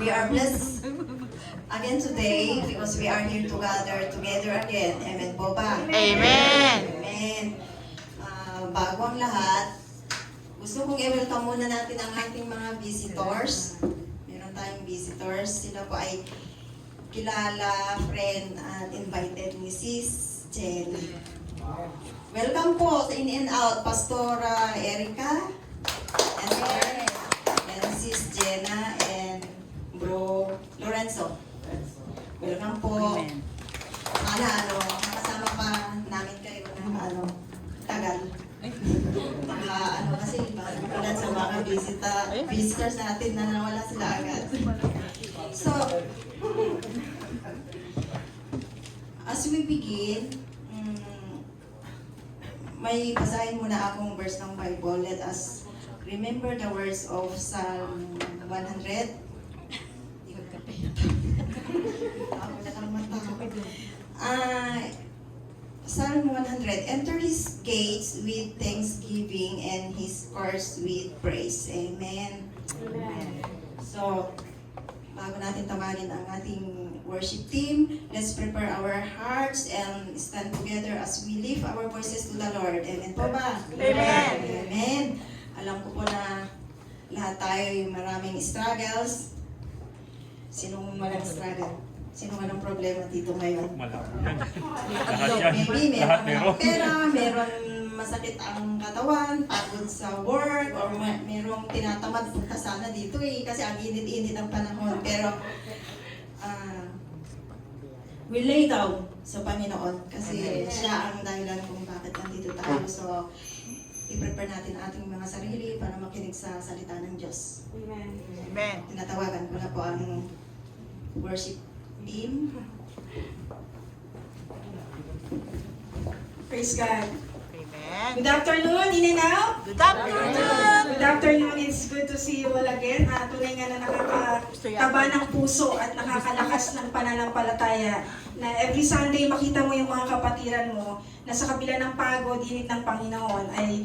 We are blessed again today because we are here together again. Amen po ba? Amen. Amen. Bago ang lahat, gusto kong i-welcome muna natin ang ating mga visitors. Meron tayong visitors. Sila po ay kilala, friend, at invited ni Sis Jen. Welcome po sa In and Out, Pastora Erica, and Sis Jenna, and Bro Lorenzo. Welcome po. Sana makasama pa namin kayo ng tagal. Kasi tulad sa mga visitors natin na nawala sila agad. So, as we begin, may basahin muna akong verse ng Bible. Let us remember the words of Psalm 100. Psalm 100. Enter His gates with thanksgiving and His courts with praise. Amen. Amen. So, bago natin tawagin ang ating worship team, let's prepare our hearts and stand together as we lift our voices to the Lord. Amen po ba? Amen. Amen. Alam ko po na lahat tayo maraming struggles. Sinong walang struggle? Sino walang problema dito ngayon? Maybe meron ng pera, meron masakit ang katawan, pagod sa work, or merong tinatamad punta sana dito kasi ang init-init ang panahon. Pero we lay down sa Panginoon kasi siya ang dahilan kung bakit nandito tayo. So, i-prepare natin ating mga sarili para makinig sa salita ng Diyos. Amen. Tinatawagan ko na po ang worship team. Praise God. Amen. Good afternoon, in and out. Good afternoon. Good afternoon. It's good to see you all again. Tunay nga na nakakataba ng puso at nakakalakas ng pananampalataya na every Sunday makita mo yung mga kapatiran mo na sa kabila ng pagod, init ng Panginoon ay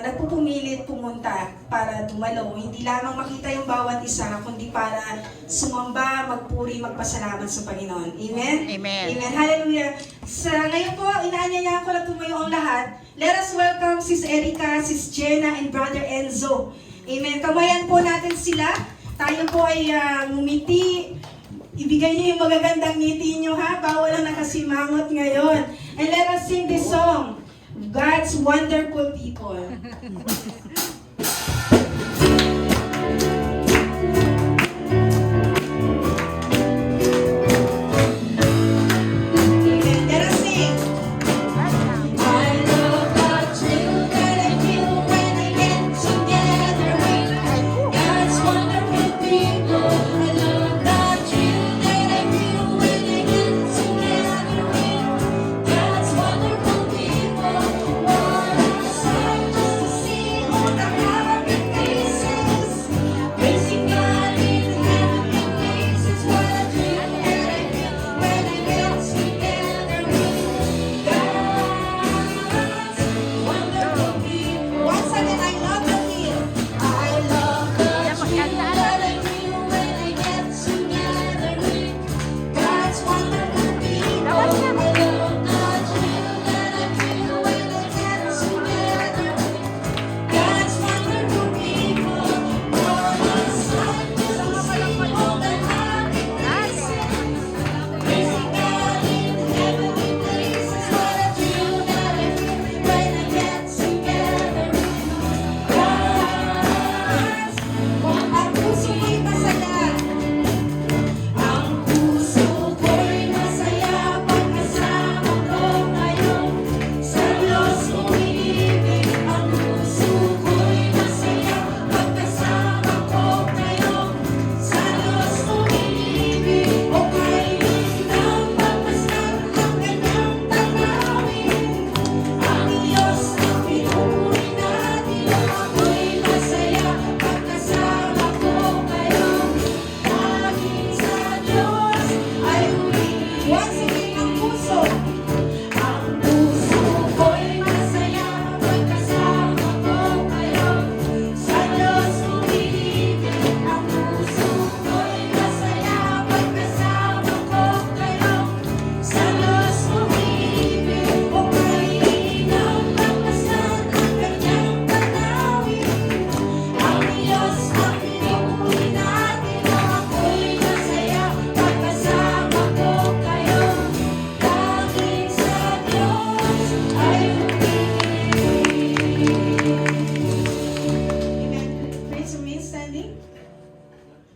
nagpupumilit pumunta para dumalo. Hindi lamang makita yung bawat isa, kundi para sumamba, magpuri, magpasalamat sa Panginoon. Amen? Amen. Amen. Hallelujah. Ngayon po, inaanyayahan ko na tumayo ang lahat. Let us welcome Sis Erica, Sis Jenna, and Brother Enzo. Amen. Kamayan po natin sila. Tayo po ay ngumiti. Ibigay niyo yung magagandang ngiti niyo, ha? Bawal ang nakasimangot ngayon. And let us sing this song, God's Wonderful People. God's wonderful people, one sight just to see.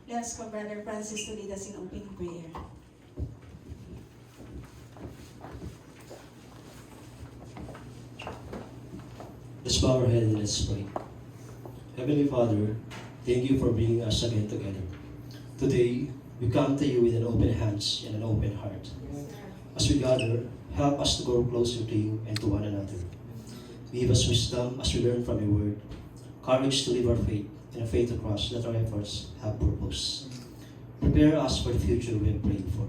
Let us call Brother Francis to lead us in opening prayer. Let's bow our head and let's pray. Heavenly Father, thank you for bringing us again together. Today, we come to you with an open hands and an open heart. As we gather, help us to grow closer to you and to one another. Give us wisdom as we learn from your word, courage to live our faith, and a faith across that our efforts have purpose. Prepare us for the future we have prayed for.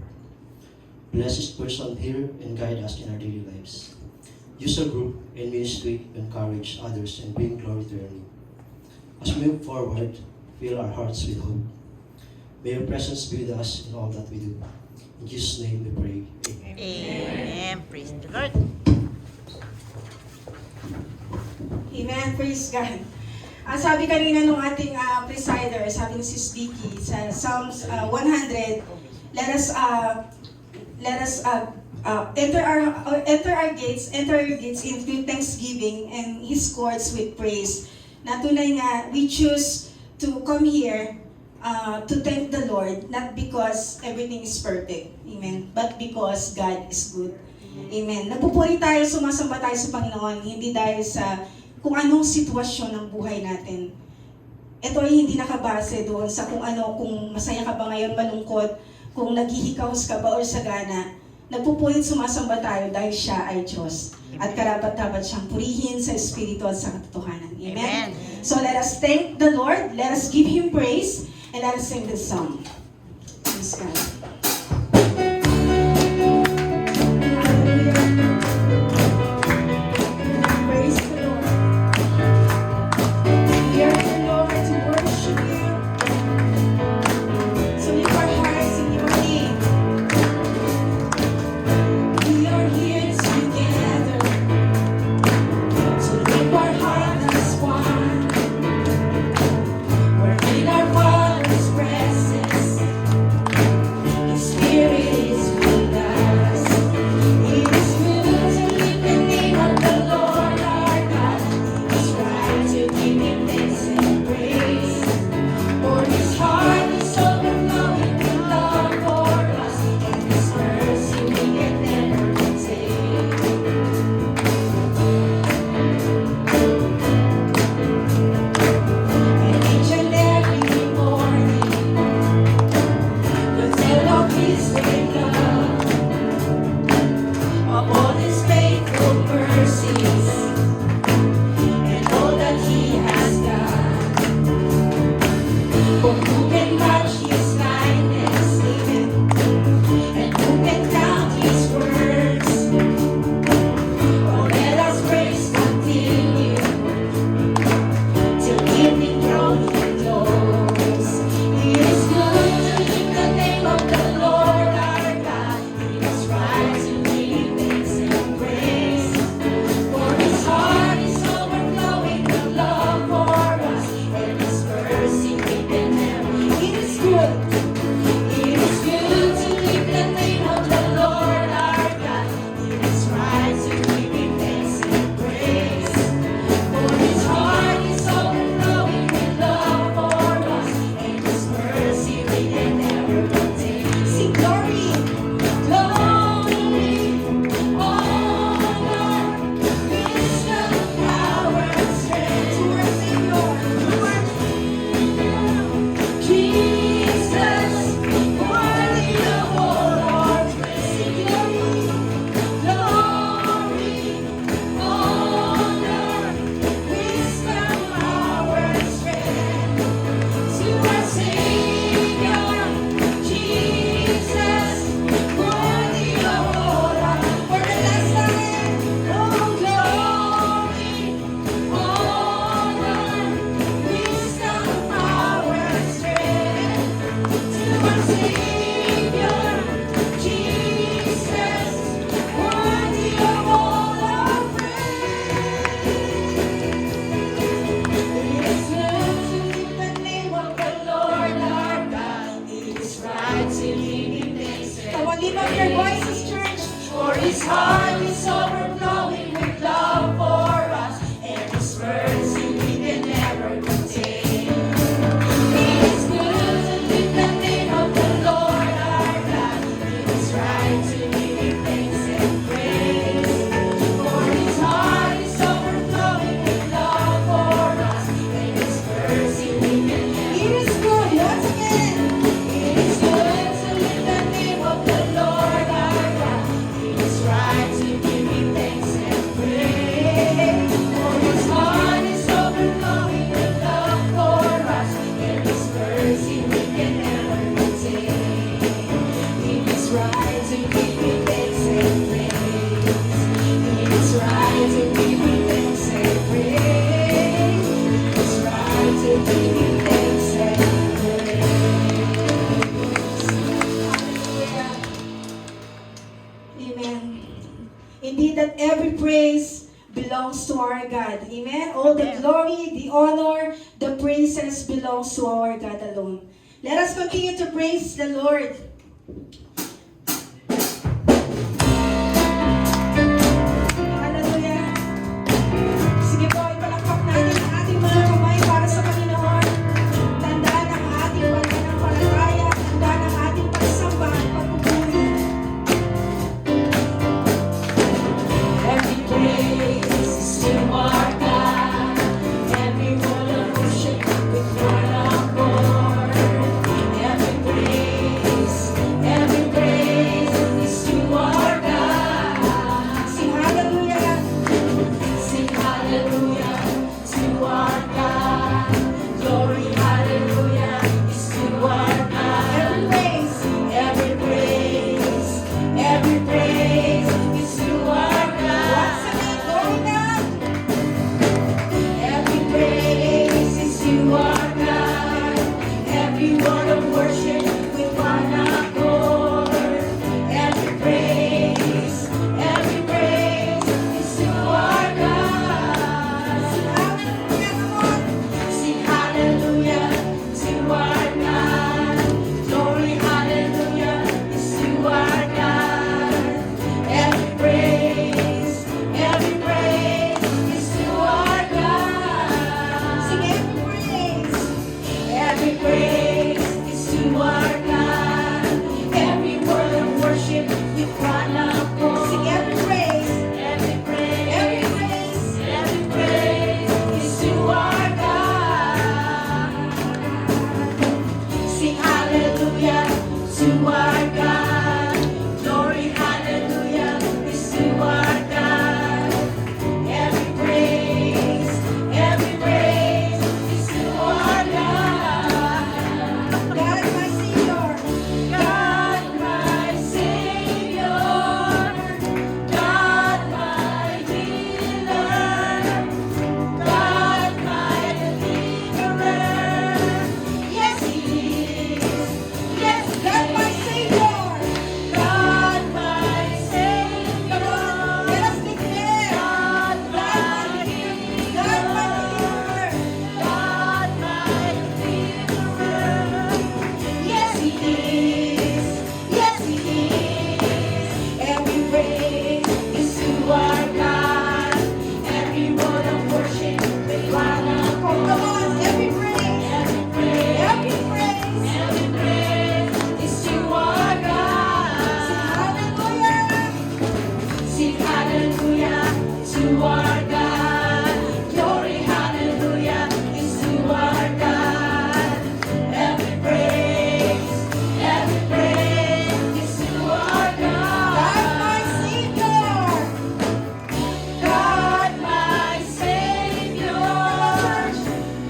Bless each person here and guide us in our daily lives. Use our group and ministry to encourage others and bring glory to your name. As we move forward, fill our hearts with hope. May your presence be with us in all that we do. In Jesus' name we pray. Amen. Amen. Praise the Lord. Amen. Praise God. Ang sabi kanina nung ating presider, sabi ni Sis Vicky sa Psalms 100, let us enter your gates into thanksgiving and His courts with praise. Na tunay nga, we choose to come here to thank the Lord, not because everything is perfect, amen, but because God is good. Amen. Nagpupuri tayo, sumasamba tayo sa Panginoon, hindi dahil sa kung anong sitwasyon ng buhay natin. Ito ay hindi nakabase doon sa kung masaya ka ba ngayon, malungkot, kung naghihikaos ka ba o sagana. Nagpupulit, sumasamba tayo dahil siya ay Diyos. At karapat-dapat siyang purihin sa Espiritu at sa katotohanan. Amen? Amen. So let us thank the Lord, let us give Him praise, and let us sing this song. Praise God. Praise the Lord. We are here, Lord, to worship You. So lift our hearts in Your name. We are here together to lift our hearts as one. We're in our Father's presence. His Spirit is with us. It is good to lift the name of the Lord our God. It is right to give Him thanks and praise. For His heart is overflowing with love for us, and His mercy we can never contain. And each and every morning, we'll tell of His great love, of all His faithful mercies, and all that He has done. For who can match His kindness, even? And who can count His words? Oh, let us praise continue till evening grows close. It is good to lift the name of the Lord our God. It is right to give thanks and praise. For His heart is overflowing with love for us, and His mercy we can never. It is good. It is good to lift the name of the Lord our God. It is right to give Him thanks and praise. For His heart is overflowing with love for us, and His mercy we can never contain. Sing glory, glory, honor, wisdom, power, and strength to our Savior, Jesus, worthy of all our praise. Sing glory, glory, honor, wisdom, power, and strength to our Savior, Jesus, worthy of all our. For the last time, oh glory, honor, wisdom, power, and strength to our Savior, Jesus, worthy of all our praise. It is good to lift the name of the Lord our God. It is right to give Him thanks. Come on, lift up your voices, church. For His heart is overflowing with love for us, and His mercy we can never contain. It is good to lift praise belongs to our God. Amen? All the glory, the honor, the praises belongs to our God alone. Let us continue to praise the Lord. Hallelujah. Sige po, ipalakpak natin ang ating mga kamay para sa Panginoon. Tandaan ang ating pananampalataya, tandaan ang ating pagsamba at pagpupuri. Every praise is to our God. Every word of worship with one accord. Every praise is to our God. Sing hallelujah. Sing hallelujah to our God. Glory, hallelujah is to our God. Every praise. Every praise is to our God. Once again, going down. Every praise is to our God. Every word of worship with one accord. Every praise is to our God. Sing hallelujah to our God. Glory, hallelujah is to our God. Every praise is to our God. Sing every praise. Every praise is to our God. Every word of worship with one accord. Sing every praise. Every praise Every praise. is to our God. Sing hallelujah to our God. Glory, hallelujah is to our God. Every praise is to our God. God, my Savior. God, my Savior, God, my healer, God, my deliverer. Yes, He is. Yes, God, my Savior. God, my Savior, Let us declare. God, my God, my healer, Redeemer. God, my deliverer. Yes, He is. Yes, He is. Every praise is to our God. Every word of worship with one Come accord. on, every praise. Every praise is to our God. Hallelujah. Sing hallelujah to our God. Glory, hallelujah is to our God. Every praise is to our God, my God. Savior. God, my Savior.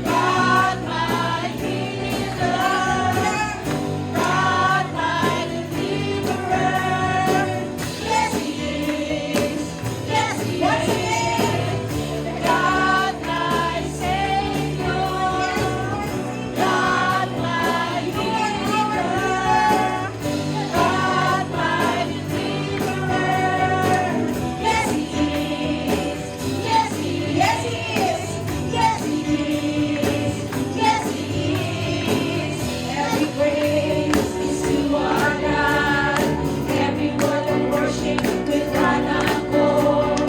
God, my healer. God, my deliverer. Yes, He is. Yes, He Once is. again. God, my Savior. God, my healer. God, my deliverer. Yes, He is. Yes, He is. Yes, He is. Yes, He is. Yes, He is. Every praise is to our God. Every word of worship with one accord.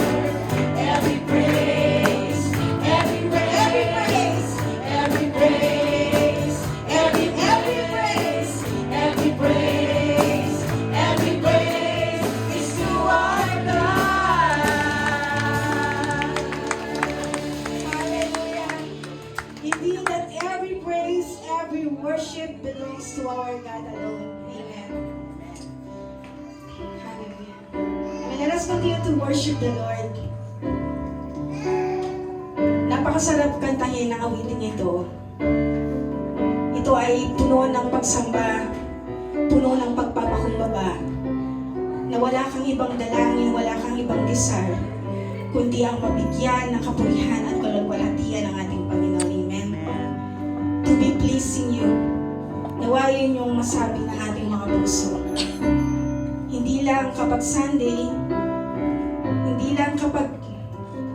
Every praise Every praise. every praise, every praise is to our God. Hallelujah. Indeed that every praise, every worship belongs to our God alone. Amen. Hallelujah. Amen. Let us continue to worship the Lord. Napakasarap kantahin ang awiting ito. Ito ay puno ng pagsamba, puno ng pagpapakumbaba, na wala kang ibang dalangin, wala kang ibang desire, kundi ang mabigyan ng kapurihan at kalwalhatian ng ating Panginoon. Amen. To be pleasing you. Nawa yun yung masabi ng ating mga puso. Hindi lang kapag Sunday, Hindi lang kapag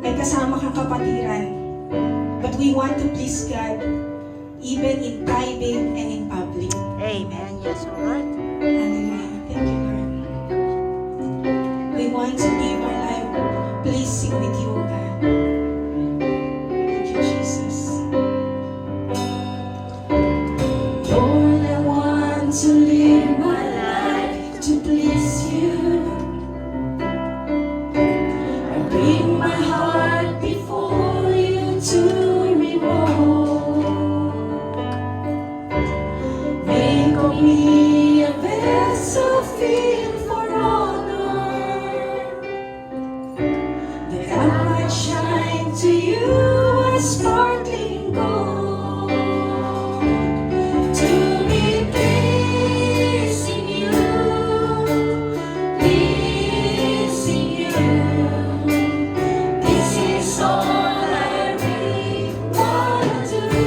may kasama kang kapatiran, but we want to please God even in private and in public. Amen. Yes, Lord. Hallelujah. Thank you, Lord. We want to live our life pleasing with you, God. Thank you, Jesus. Lord, I want to live my life to please you. I bring my heart before you to revolve. Make of me a vessel fit for honor, that I might shine to you as sparkling gold. To be pleasing you, pleasing you. This is all I really want to do.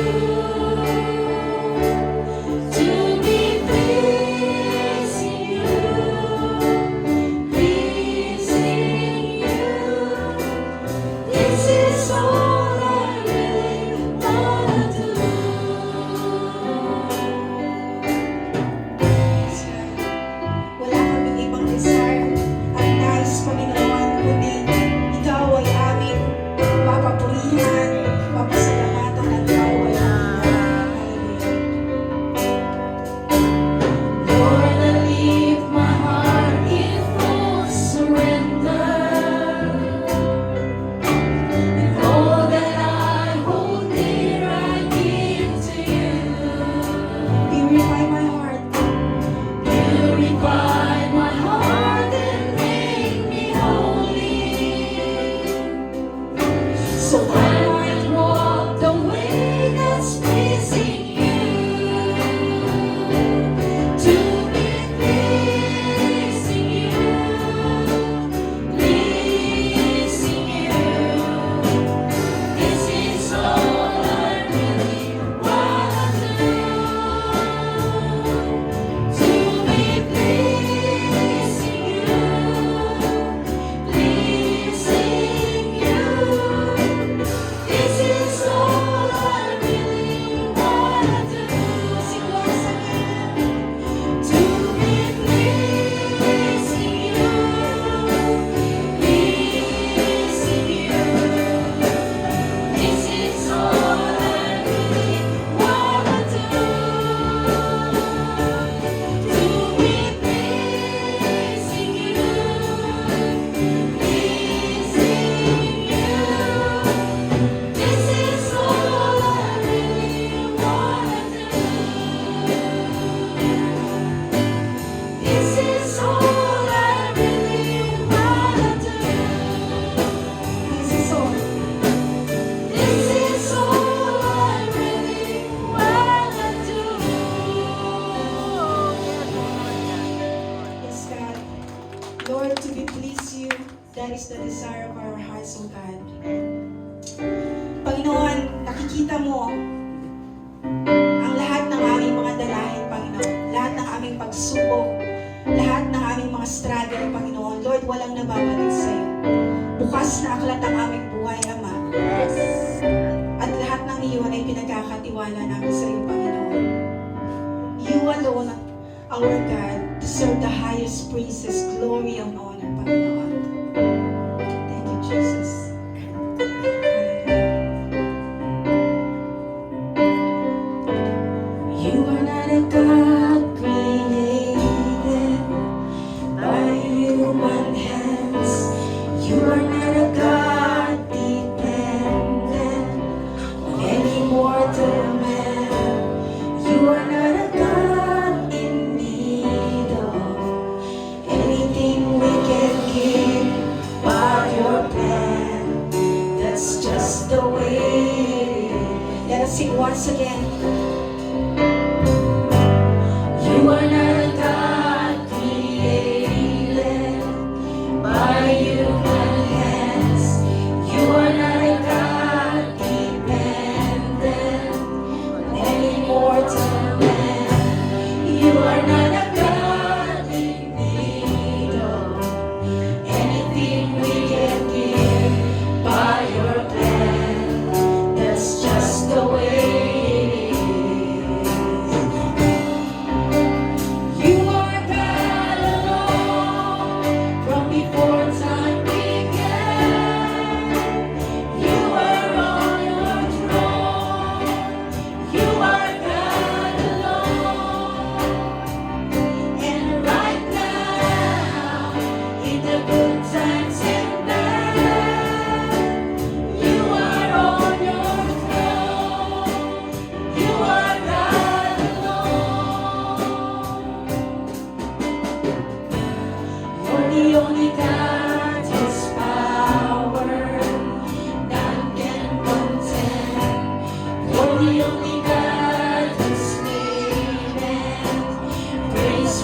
To be pleasing you, pleasing you. This is all I really want to do. Wala kaming ibang desire at nais, Panginoon, kundi Ikaw ay aming papapurihan, papasalamatan at Ikaw ay aming Hallelujah. Lord, I leave my heart in full surrender, and all that I hold dear I give to you. Purify my heart. Purify my heart and make me holy, so I might walk the way that's pleasing you. To be pleasing you, pleasing you. This is all I really wanna do. To be pleasing you, pleasing you. This is all I really wanna do. Sing once again. To be pleasing you, pleasing you. This is all I really wanna do. To be pleasing you, pleasing you. This is all I really wanna do. This is all I really wanna do. This is all. This is all I really wanna do. Yes, God. Lord, to be pleased you, that is the desire of our hearts, O God. Panginoon, nakikita mo ang lahat ng aming mga dalahin, Panginoon. Lahat ng aming pagsubok, lahat ng aming mga struggle, Panginoon. Lord, walang nababalik sa'yo. Bukas na aklat ang aming buhay, Ama. Yes. At lahat ng iyon ay pinagkakatiwala namin sa iyo, Panginoon. You alone, our God, deserve the highest praises, glory, and honor, Panginoon. Thank you, Jesus. You are not a God created by human hands. You are not a God dependent on any mortal man. You are not a God in need of anything we can give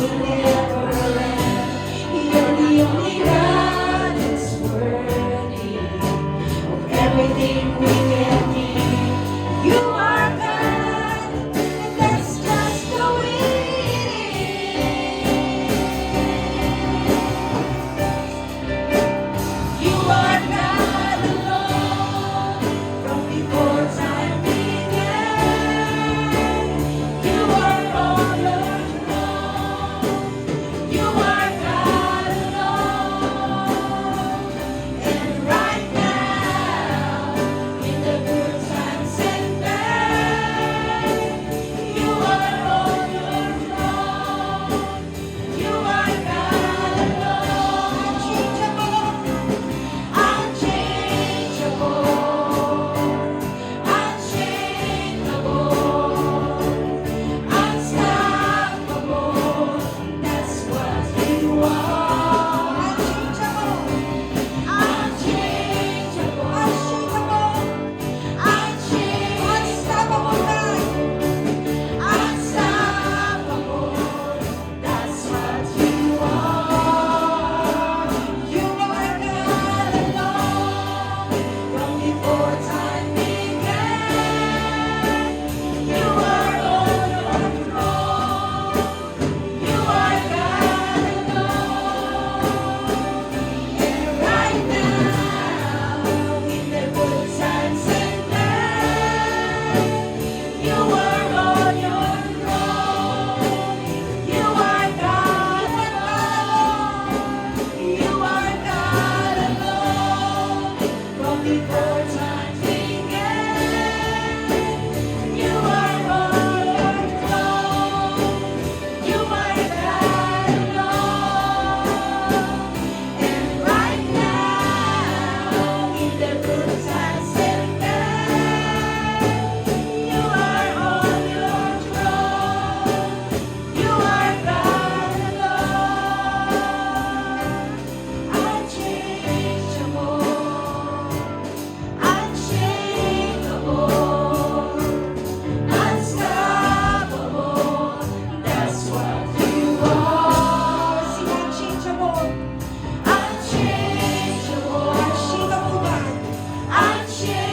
will never end. You're the only God that's worthy of everything we can need. You are God, and that's just the way it is. You are God alone from before time began. You are on your throne. You are God alone. And right now, in the good times and bad, you are on your throne. You are God alone. Unchangeable, unchangeable, unstoppable. That's what you are. Unchangeable, unstoppable, unstoppable. That's what you are. You are God alone from before time began. You are on your throne. You are God alone. And right now, in the good times and bad, you are on your throne. You are God alone. You are God alone from before time began. You are on your throne. You are God alone. And right now, in the good times and bad, you are on your throne. You are God alone. Unchangeable, unshakable, unstoppable. That's what you are. Unchangeable, unchangeable, unshakable,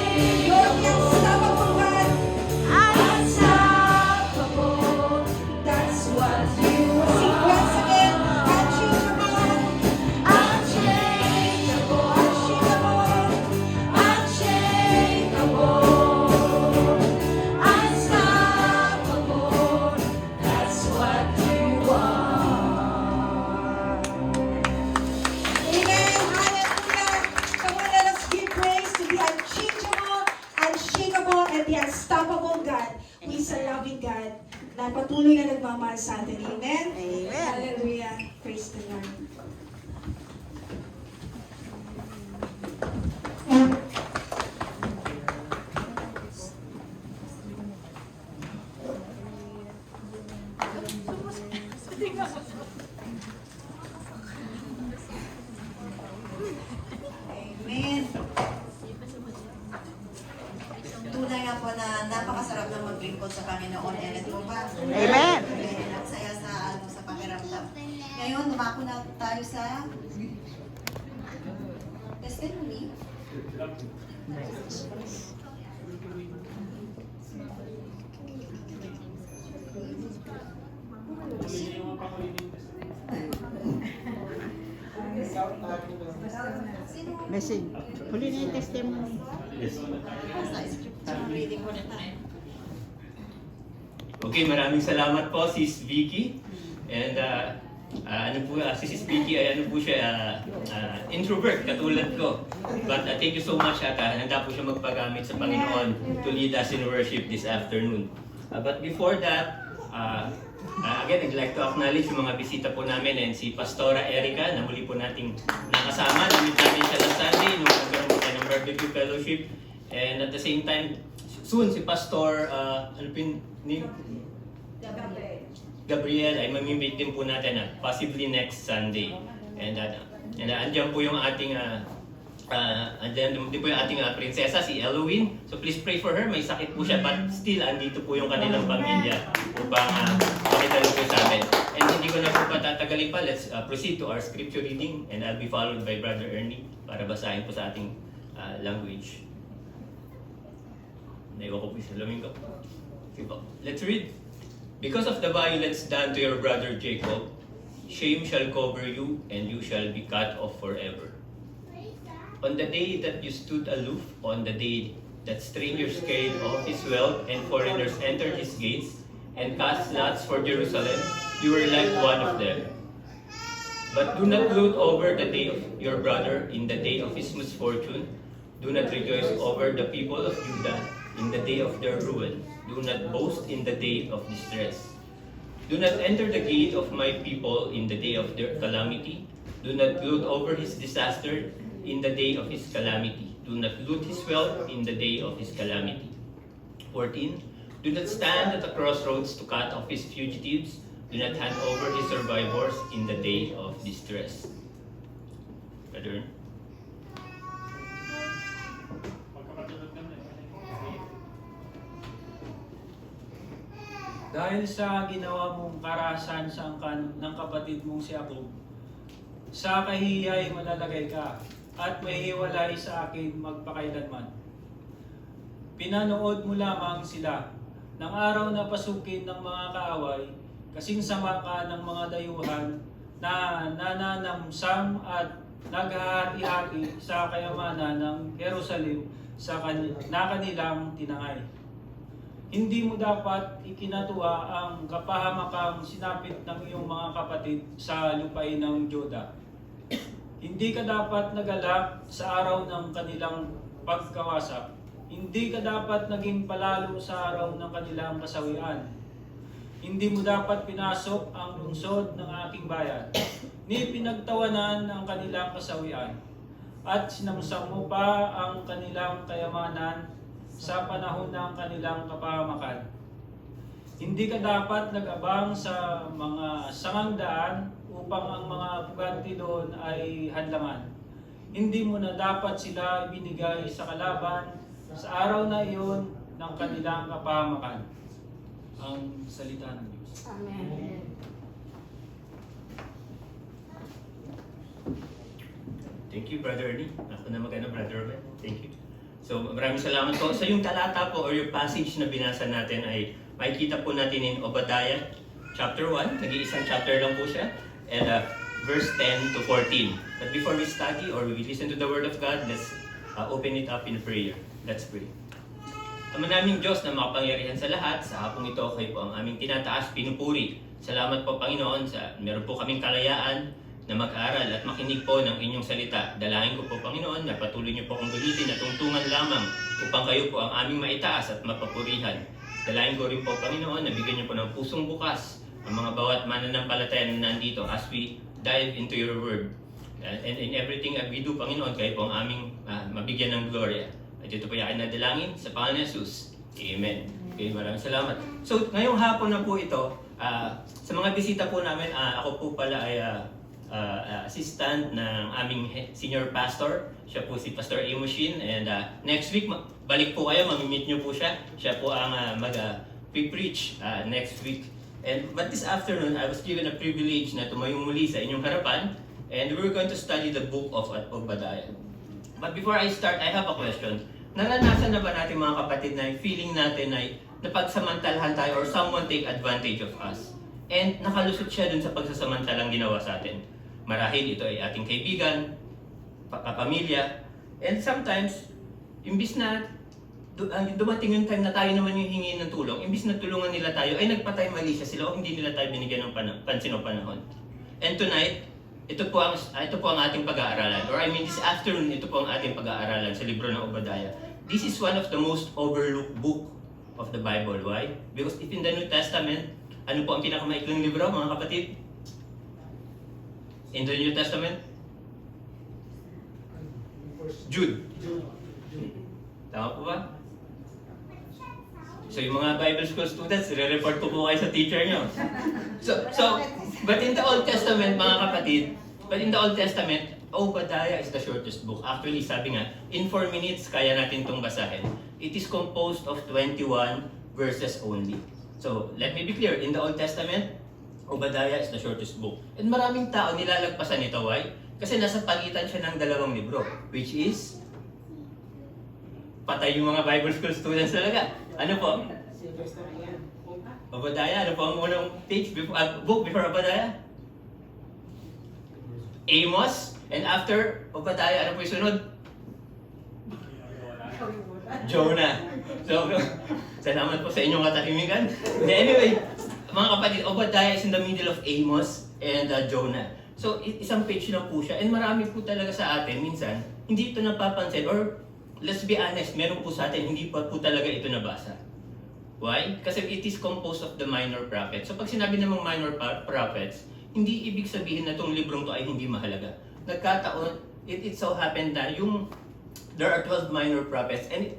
unstoppable. That's what you are. Once again, unchangeable, unchangeable, unstoppable. That's what you are. Amen. Hallelujah. Come on, let us give praise to the unchangeable, unshakable, and the unstoppable God who is a loving God na patuloy na nagmamahal sa atin. Amen? Amen. Hallelujah. Praise the Lord. Amen. Tunay nga po na napakasarap na maglingkod sa Panginoon. Amen po ba? Amen. Amen. Ang saya sa pakiramdam. Ngayon, dumako na tayo sa testimony. Message. Huli na yung testimony. Sa scripture reading ko na tayo. Okay, maraming salamat po, Sis Vicky. And si Sis Vicky ay ano po siya, introvert katulad ko. But thank you so much at handa po siya magpagamit sa Panginoon to lead us in worship this afternoon. But before that, again, I'd like to acknowledge yung mga bisita po namin and si Pastora Erica na muli po nating nakasama. Namit namin siya last Sunday nung nagkaroon po tayo ng barbecue fellowship. And at the same time, soon si Pastor Gabriel ay mamimit din po natin possibly next Sunday. And andyan po yung ating andyan din po yung ating prinsesa, si Eloise. So please pray for her. May sakit po siya but still andito po yung kanilang pamilya upang makita po sa amin. And hindi ko na po magtatagalin pa, let's proceed to our scripture reading and I'll be followed by Brother Ernie para basahin po sa ating language. Naiwan ko po yung salamin ko. Okay po. Let's read. Because of the violence done to your brother Jacob, shame shall cover you and you shall be cut off forever. On the day that you stood aloof, on the day that strangers carried off his wealth and foreigners entered his gates and cast lots for Jerusalem, you were like one of them. But do not gloat over the day of your brother in the day of his misfortune. Do not rejoice over the people of Judah in the day of their ruin. Do not boast in the day of distress. Do not enter the gate of my people in the day of their calamity. Do not gloat over his disaster in the day of his calamity. Do not loot his wealth in the day of his calamity. 14. Do not stand at the crossroads to cut off his fugitives. Do not hand over his survivors in the day of distress. Brother? Dahil sa ginawa mong karahasan sa angkan ng kapatid mong si Jacob, sa kahiyay malalagay ka at mahihiwalay sa akin magpakailanman. Pinanood mo lamang sila ng araw na pasukin ng mga kaaway, kasing sama ka ng mga dayuhan na nananamsam at naghahati-hati sa kayamanan ng Jerusalem na kanilang tinangay. Hindi mo dapat ikinatuwa ang kapahamakang sinapit ng iyong mga kapatid sa lupain ng Juda. Hindi ka dapat nagalak sa araw ng kanilang pagkawasak. Hindi ka dapat naging palalo sa araw ng kanilang kasawian. Hindi mo dapat pinasok ang lungsod ng aking bayan, ni pinagtawanan ang kanilang kasawian, at sinamsam mo pa ang kanilang kayamanan sa panahon ng kanilang kapahamakan. Hindi ka dapat nag-abang sa mga sangangdaan upang ang mga puganti doon ay hadlangan. Hindi mo na dapat sila ibinigay sa kalaban sa araw na iyon ng kanilang kapahamakan. Ang salita ng Diyos. Amen. Thank you, Brother Ernie. Ako na Brother Ben. Thank you. So, maraming salamat po. So, yung talata po or yung passage na binasa natin ay makikita po natin in Obadiah chapter 1. Nag-iisang chapter lang po siya. And verse 10 to 14. But before we study or we listen to the Word of God, let's open it up in prayer. Let's pray. Ama naming Diyos na makapangyarihan sa lahat, sa hapong ito kayo po ang aming tinataas, pinupuri. Salamat po Panginoon sa meron po kaming kalayaan na mag-aral at makinig po ng inyong salita. Dalangin ko po Panginoon na patuloy niyo po akong gamitin at tungtungan lamang upang kayo po ang aming maitaas at mapapurihan. Dalangin ko rin po Panginoon na bigyan niyo po ng pusong bukas ang mga bawat mananampalataya na nandito as we dive into your word. And in everything that we do Panginoon, kayo po ang aming mabigyan ng gloria. At ito po yung aking nadalangin sa pangalan ni Jesus. Amen. Okay, maraming salamat. So, ngayong hapon na po ito, sa mga bisita po namin, ako po pala ay assistant ng aming senior pastor. Siya po si Pastor Imoshin. And next week, balik po kayo, mamimit niyo po siya. Siya po ang mag-preach next week. But this afternoon, I was given a privilege na tumayo muli sa inyong harapan. And we're going to study the book of Obadiah. But before I start, I have a question. Naranasan na ba natin mga kapatid na feeling natin ay napagsamantalahan tayo or someone take advantage of us? And nakalusot siya dun sa pagsasamantalang ginawa sa atin. Marahil ito ay ating kaibigan, kapamilya, and sometimes, imbis na dumating yung time na tayo naman yung hingi ng tulong, imbis na tulungan nila tayo, ay nagpatay mali siya sila o hindi nila tayo binigyan ng pansin o panahon. And tonight, ito po ang ating pag-aaralan. Or I mean, this afternoon, ito po ang ating pag-aaralan sa libro ng Obadiah. This is one of the most overlooked book of the Bible. Why? Because if in the New Testament, ano po ang pinakamaikling libro, mga kapatid? In the New Testament? Jude. Tama po ba? So yung mga Bible school students, re-report ko po kayo sa teacher nyo. But in the Old Testament, mga kapatid, Obadiah is the shortest book. Actually, sabi nga, in 4 minutes, kaya natin itong basahin. It is composed of 21 verses only. So, let me be clear. In the Old Testament, Obadiah is the shortest book. And maraming tao nilalagpasan ito, why? Kasi nasa pagitan siya ng dalawang libro, which is patay yung mga Bible school students talaga. Ano po? Obadiah, ano po ang unang page book before Obadiah? Amos, and after Obadiah, ano po yung sunod? Jonah. So, salamat po sa inyong katahimikan. Anyway, mga kapatid, Obadiah is in the middle of Amos and Jonah. So, isang page lang po siya. And marami po talaga sa atin, minsan, hindi ito napapansin. Or, let's be honest, meron po sa atin, hindi pa po talaga ito nabasa. Why? Kasi it is composed of the minor prophets. So, pag sinabi namang minor prophets, hindi ibig sabihin na itong librong to ay hindi mahalaga. Nagkataon, it so happened na there are 12 minor prophets, and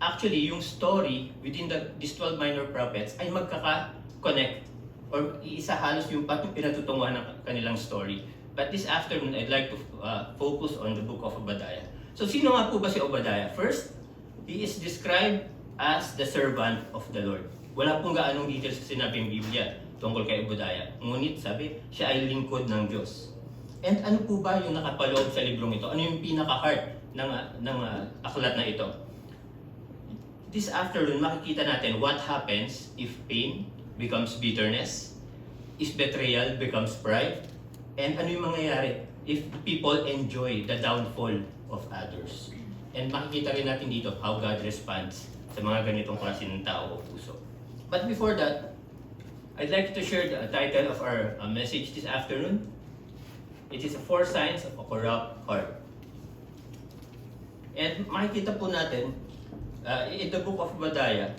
actually, yung story within these 12 minor prophets ay magkaka-connect or iisa halos yung pinatutunguhan ng kanilang story. But this afternoon, I'd like to focus on the book of Obadiah. So, sino nga po ba si Obadiah? First, he is described as the servant of the Lord. Wala pong gaanong details sa sinabing Biblia tungkol kay Obadiah. Ngunit sabi, siya ay lingkod ng Diyos. And ano po ba yung nakapaloob sa librong ito? Ano yung pinaka-heart ng aklat na ito? This afternoon, makikita natin what happens if pain becomes bitterness, if betrayal becomes pride, and ano yung mangyayari if people enjoy the downfall of others. And makikita rin natin dito how God responds sa mga ganitong klase ng tao o puso. But before that, I'd like to share the title of our message this afternoon. It is 4 signs of a corrupt heart. And makikita po natin, in the book of Obadiah,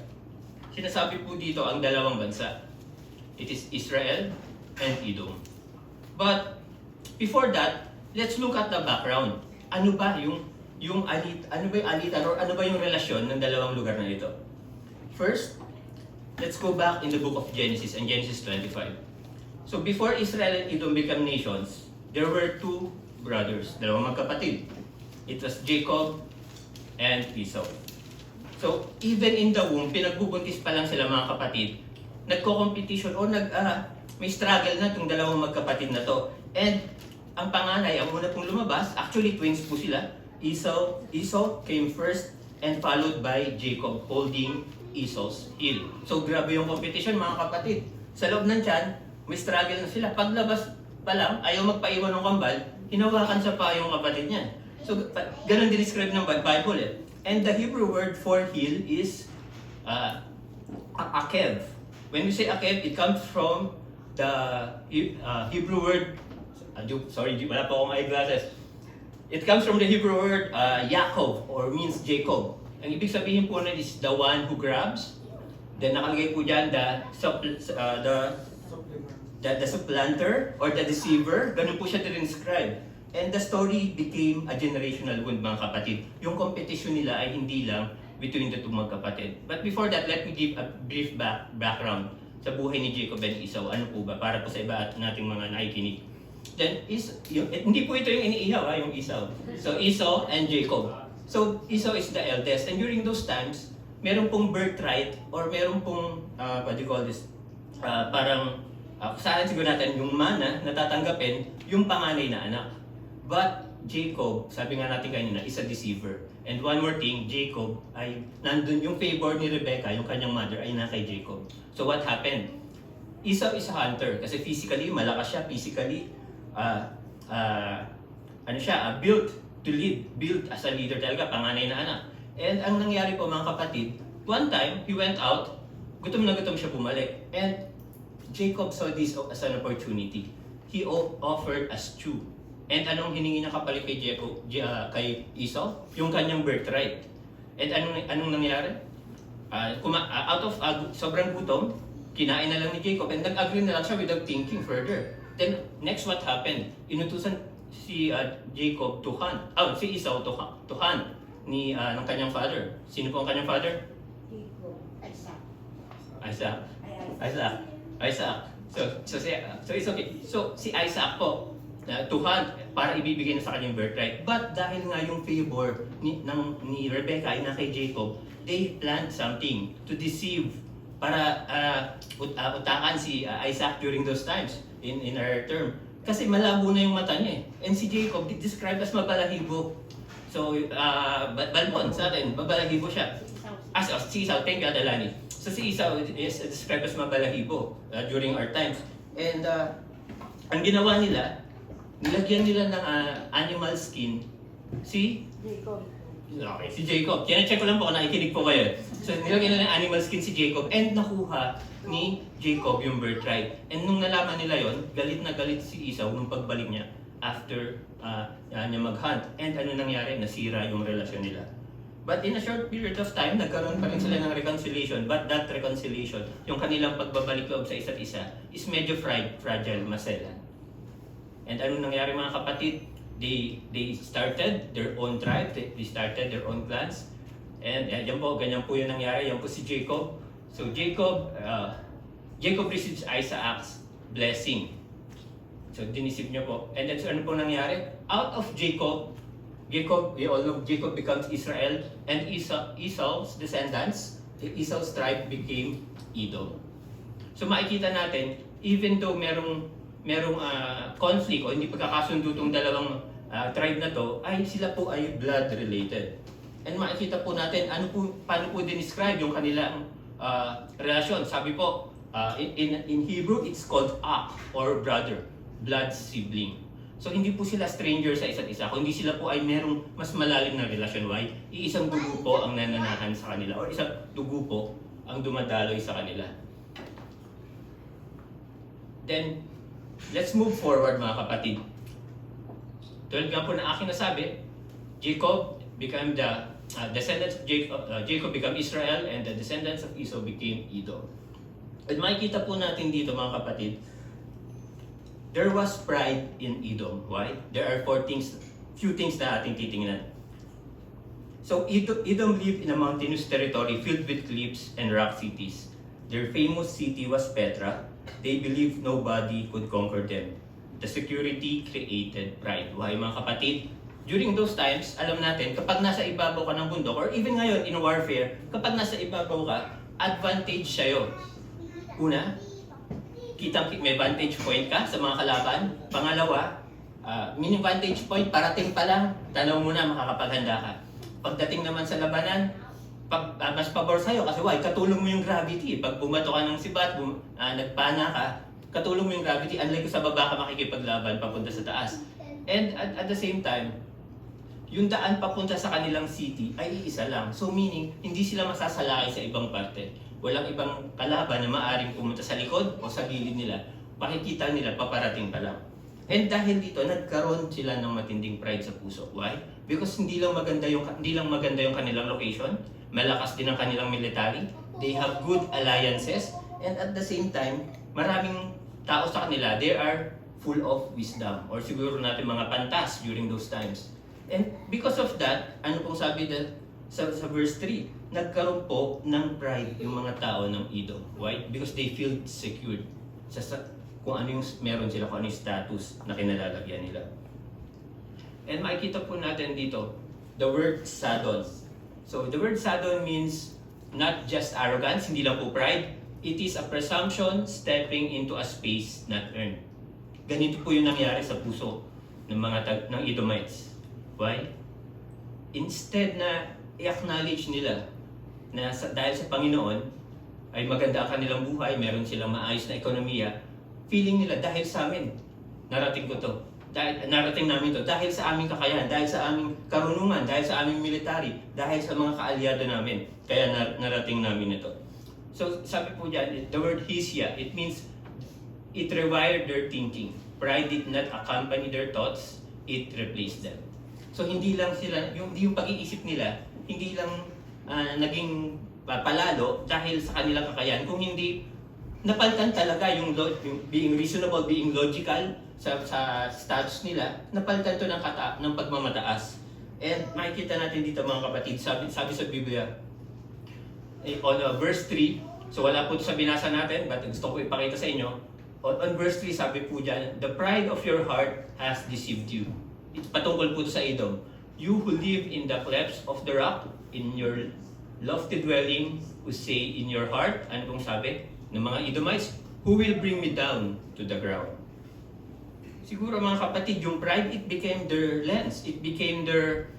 sinasabi po dito ang dalawang bansa. It is Israel and Edom. But before that, let's look at the background. Ano ba yung alitan or ano ba yung relasyon ng dalawang lugar na ito? First, let's go back in the book of Genesis and Genesis 25. So before Israel and Edom become nations, there were 2 brothers, dalawang magkapatid. It was Jacob and Esau. So, even in the womb, pinagbubuntis pa lang sila mga kapatid, nagko-competition o may struggle na itong dalawang magkapatid na to. And ang panganay, ang una pong lumabas, actually twins po sila. Esau came first and followed by Jacob holding Esau's heel. So, grabe yung competition mga kapatid. Sa loob ng tiyan, may struggle na sila. Paglabas pa lang, ayaw magpaiwan ng kambal, hinawakan sa pa yung kapatid niya. So, ganun din-describe ng Bible eh. And the Hebrew word for heel is akev. When we say akev, it comes from the Hebrew word, sorry, wala pa akong eyeglasses. It comes from the Hebrew word Yaakov, or means Jacob. Ang ibig sabihin po na is the one who grabs. Then nakalagay po dyan the supplanter or the deceiver. Ganun po siya describe. And the story became a generational wound mga kapatid. Yung competition nila ay hindi lang between the 2 magkapatid. But before that, let me give a brief background sa buhay ni Jacob and Esau. Ano po ba? Para po sa iba at nating mga nakikinig. Then, hindi po ito yung iniihaw, yung Esau. So, Esau and Jacob. So, Esau is the eldest. And during those times, meron pong birthright or meron pong, what do you call this? Saan siguro natin yung mana na tatanggapin yung panganay na anak. But Jacob, sabi nga natin kanina, is a deceiver. And one more thing, Jacob ay nandun yung favor ni Rebecca, yung kanyang mother, ay na kay Jacob. So what happened? Esau is a hunter kasi physically malakas siya, physically built to lead, built as a leader talaga, panganay na anak. And ang nangyari po mga kapatid, one time he went out, gutom na gutom siya bumalik. And Jacob saw this as an opportunity. He offered a stew. And anong hiningi niya kapalit kay kay Esau? Yung kanyang birthright. And anong nangyari? Out of sobrang gutom, kinain na lang ni Jacob and nag-agree na lang siya without thinking further. Then next what happened? Inutusan si Jacob to hunt. Si Esau to hunt ng kanyang father. Sino po ang kanyang father? Isaac. So it's okay. So si Isaac po to hunt para ibibigay na sa kanyang birthright. But dahil nga yung favor ni Rebecca ay na kay Jacob, they planned something to deceive para utakan si Isaac during those times in our term. Kasi malabo na yung mata niya eh. And si Jacob, described as mabalahibo. So, balbon sa atin, mabalahibo siya. Si Esau, thank you, Adalani. So si Esau is described as mabalahibo during our times. And ang ginawa nila, nilagyan nila ng animal skin si Jacob. Kina-check ko lang po kung nakikinig po kayo. So nilagyan nila ng animal skin si Jacob and nakuha ni Jacob yung birthright. And nung nalaman nila yon, galit na galit si Esau nung pagbalik niya after niya mag-hunt. And ano nangyari? Nasira yung relasyon nila. But in a short period of time, nagkaroon pa rin sila ng reconciliation. But that reconciliation, yung kanilang pagbabalik loob sa isa't isa, is medyo fragile, maselan. And ano nangyari mga kapatid? They started their own tribe, they started their own clans. And yan po, ganyan po yung nangyari. Yan po si Jacob. So Jacob receives Isaac's blessing. So dinisip niya po. And then so ano po nangyari? Out of Jacob, we all know Jacob becomes Israel, and Esau's descendants, Esau's tribe became Edom. So makikita natin, even though merong conflict o hindi pagkakasundo itong dalawang tribe na to, ay sila po ay blood related. And makikita po natin paano po dinescribe yung kanilang relasyon. Sabi po, in Hebrew, it's called akh or brother, blood sibling. So hindi po sila stranger sa isa't isa, kundi sila po ay merong mas malalim na relasyon. Why? Iisang dugo po ang nananahan sa kanila or isang dugo po ang dumadaloy sa kanila. Then, let's move forward mga kapatid. Tulad nga po na aking nasabi, Jacob became the descendants of Jacob became Israel, and the descendants of Esau became Edom. At makikita po natin dito mga kapatid, there was pride in Edom. Why? There are few things na ating titingnan. So Edom lived in a mountainous territory filled with cliffs and rock cities. Their famous city was Petra. They believed nobody could conquer them. The security created pride. Why mga kapatid? During those times, alam natin, kapag nasa ibabaw ka ng bundok, or even ngayon in warfare, kapag nasa ibabaw ka, advantage sa'yo. Una, may vantage point ka sa mga kalaban. Pangalawa, mini vantage point, parating pa lang, tanaw mo na, makakapaghanda ka. Pagdating naman sa labanan, mas pabor sa'yo kasi katulong mo yung gravity. Pag bumato ka ng sibat, nagpana ka, katulong mo yung gravity. Unlike sa baba ka makikipaglaban papunta sa taas. And at the same time, yung daan papunta sa kanilang city ay iisa lang. So meaning, hindi sila masasalakay sa ibang parte. Walang ibang kalaban na maaaring pumunta sa likod o sa gilid nila. Makikita nila, paparating pa lang. And dahil dito, nagkaroon sila ng matinding pride sa puso. Why? Because hindi lang maganda yung kanilang location, malakas din ang kanilang military, they have good alliances, and at the same time, maraming tao sa kanila, they are full of wisdom, or siguro natin mga pantas during those times. And because of that, ano pong sabi sa verse 3, nagkaroon po ng pride yung mga tao ng Edom. Why? Because they feel secured sa kung ano yung meron sila, kung ano yung status na kinalalagyan nila. And makikita po natin dito, the word Sadon. So the word Sadon means not just arrogance, hindi lang po pride. It is a presumption stepping into a space not earned. Ganito po yung nangyari sa puso ng ng Edomites. Why? Instead na i-acknowledge nila na dahil sa Panginoon ay maganda ang kanilang buhay, meron silang maayos na ekonomiya, feeling nila dahil sa amin, narating ko to. Narating namin to dahil sa aming kakayahan, dahil sa aming karunungan, dahil sa aming military, dahil sa mga kaalyado namin, kaya narating namin ito. So sabi po dyan, the word hisya, it means it rewired their thinking. Pride did not accompany their thoughts, it replaced them. So hindi lang sila, yung pag-iisip nila, hindi lang naging palalo dahil sa kanilang kakayahan, kung hindi napalitan talaga yung being reasonable, being logical sa status nila, napalitan to ng pagmamataas. And makikita natin dito mga kapatid, sabi sa Biblia, on verse 3, so wala po sa binasa natin, but gusto ko ipakita sa inyo, on verse 3 sabi po dyan, the pride of your heart has deceived you. Patungkol po sa Edom. You who live in the clefts of the rock, in your lofty dwelling who say in your heart, ano pong sabi ng mga Edomites? Who will bring me down to the ground? Siguro mga kapatid, yung pride, it became their lens. It became their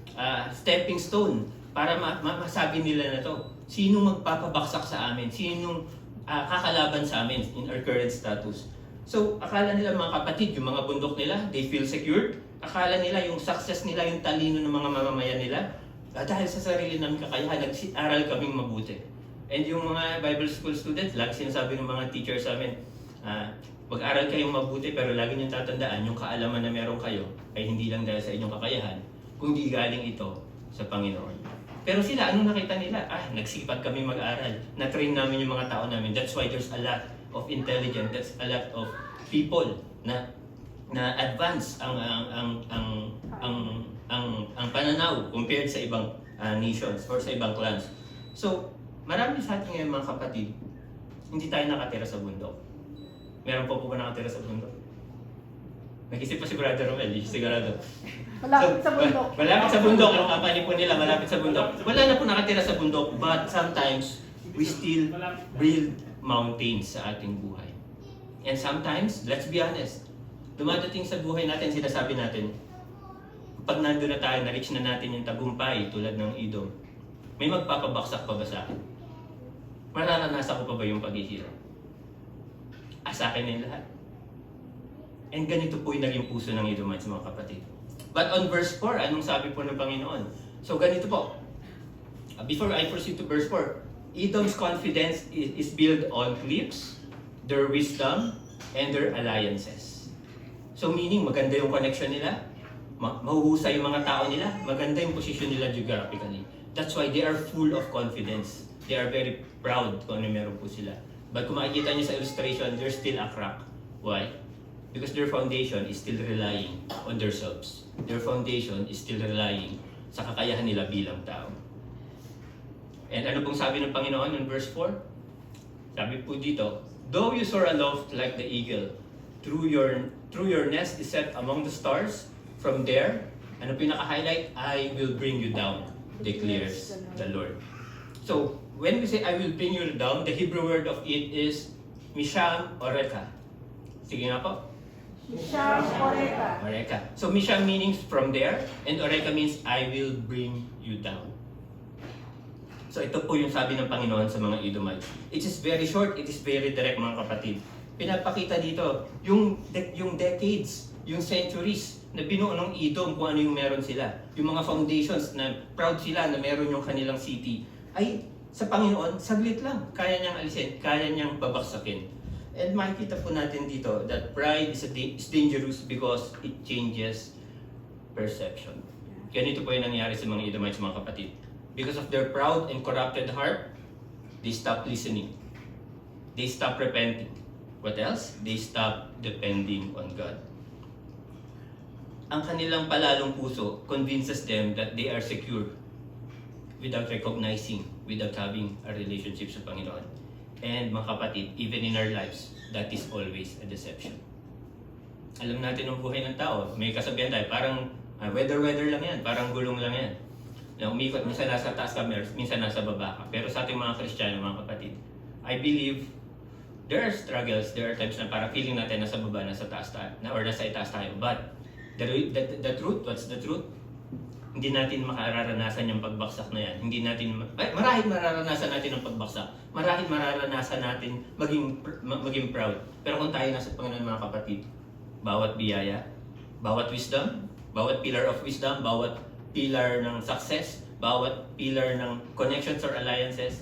stepping stone para masabi nila na to. Sinong magpapabaksak sa amin? Sinong kakalaban sa amin in our current status? So, akala nila mga kapatid, yung mga bundok nila, they feel secured. Akala nila yung success nila, yung talino ng mga mamamayan nila, dahil sa sarili namin kakayahan, nag-aral kaming mabuti. And yung mga Bible school students, lagi sinasabi ng mga teachers sa amin, mag-aral kayong mabuti pero lagi niyong tatandaan, yung kaalaman na meron kayo ay hindi lang dahil sa inyong kakayahan, kundi galing ito sa Panginoon. Pero sila, ano nakita nila? Nagsipag kami mag-aral. Na-train namin yung mga tao namin. That's why there's a lot of intelligence, there's a lot of people na advance ang pananaw compared sa ibang nations or sa ibang clans. So, marami sa atin ngayon mga kapatid, hindi tayo nakatira sa bundok. Meron po ba nakatira sa bundok? Nag-isip pa si Brother Romel, hindi sigurado. Malapit sa bundok. Malapit sa bundok, yung company po nila, malapit sa bundok. Wala na po nakatira sa bundok, but sometimes we still build mountains sa ating buhay. And sometimes, let's be honest, dumadating sa buhay natin, sinasabi natin, pag nandun na tayo, na-reach na natin yung tagumpay tulad ng Edom, may magpapabaksak pa ba sa akin? Mararanasan ko pa ba yung paghihirap? Sa akin na yung lahat. And ganito po yung naging puso ng Edomites, mga kapatid. But on verse 4, anong sabi po ng Panginoon? So ganito po. Before I proceed to verse 4, Edom's confidence is built on cliffs, their wisdom, and their alliances. So meaning, maganda yung connection nila, mahuhusay yung mga tao nila, maganda yung position nila geographically. That's why they are full of confidence. They are very proud kung ano meron po sila. But kung makikita niyo sa illustration, they're still a crack. Why? Because their foundation is still relying on themselves. Their foundation is still relying sa kakayahan nila bilang tao. And ano pong sabi ng Panginoon in verse 4? Sabi po dito, though you soar aloft like the eagle, through your nest is set among the stars, from there, ano pinaka-highlight? I will bring you down, declares the Lord. So, when we say I will bring you down, the Hebrew word of it is Misham Oreka. Sige nga po. Misham Oreka. Oreka. So Misham means from there, and Oreka means I will bring you down. So ito po yung sabi ng Panginoon sa mga Edomites. It is very short, it is very direct mga kapatid. Pinapakita dito yung decades, yung centuries na binuo ng Edom kung ano yung meron sila. Yung mga foundations na proud sila na meron yung kanilang city. Ay sa Panginoon, saglit lang. Kaya niyang alisin, kaya niyang babaksakin. And makikita po natin dito that pride is dangerous because it changes perception. Ganito po yung nangyari sa mga Edomites, mga kapatid. Because of their proud and corrupted heart, they stop listening. They stop repenting. What else? They stop depending on God. Ang kanilang palalong puso convinces them that they are secure without recognizing, without having a relationship sa Panginoon. And mga kapatid, even in our lives, that is always a deception. Alam natin ang buhay ng tao, may kasabihan tayo, parang weather lang yan, parang gulong lang yan. Na umikot, minsan nasa taas ka, minsan nasa baba ka. Pero sa ating mga Kristiyano, mga kapatid, I believe there are struggles, there are times na parang feeling natin nasa baba, nasa taas tayo, or nasa itaas tayo. But the truth, what's the truth? Hindi natin makararanasan yung pagbaksak na yan. Hindi natin, marahil mararanasan natin ang pagbaksak. Marahil mararanasan natin maging proud. Pero kung tayo nasa Panginoon, mga kapatid, bawat biyaya, bawat wisdom, bawat pillar of wisdom, bawat pillar ng success, bawat pillar ng connections or alliances,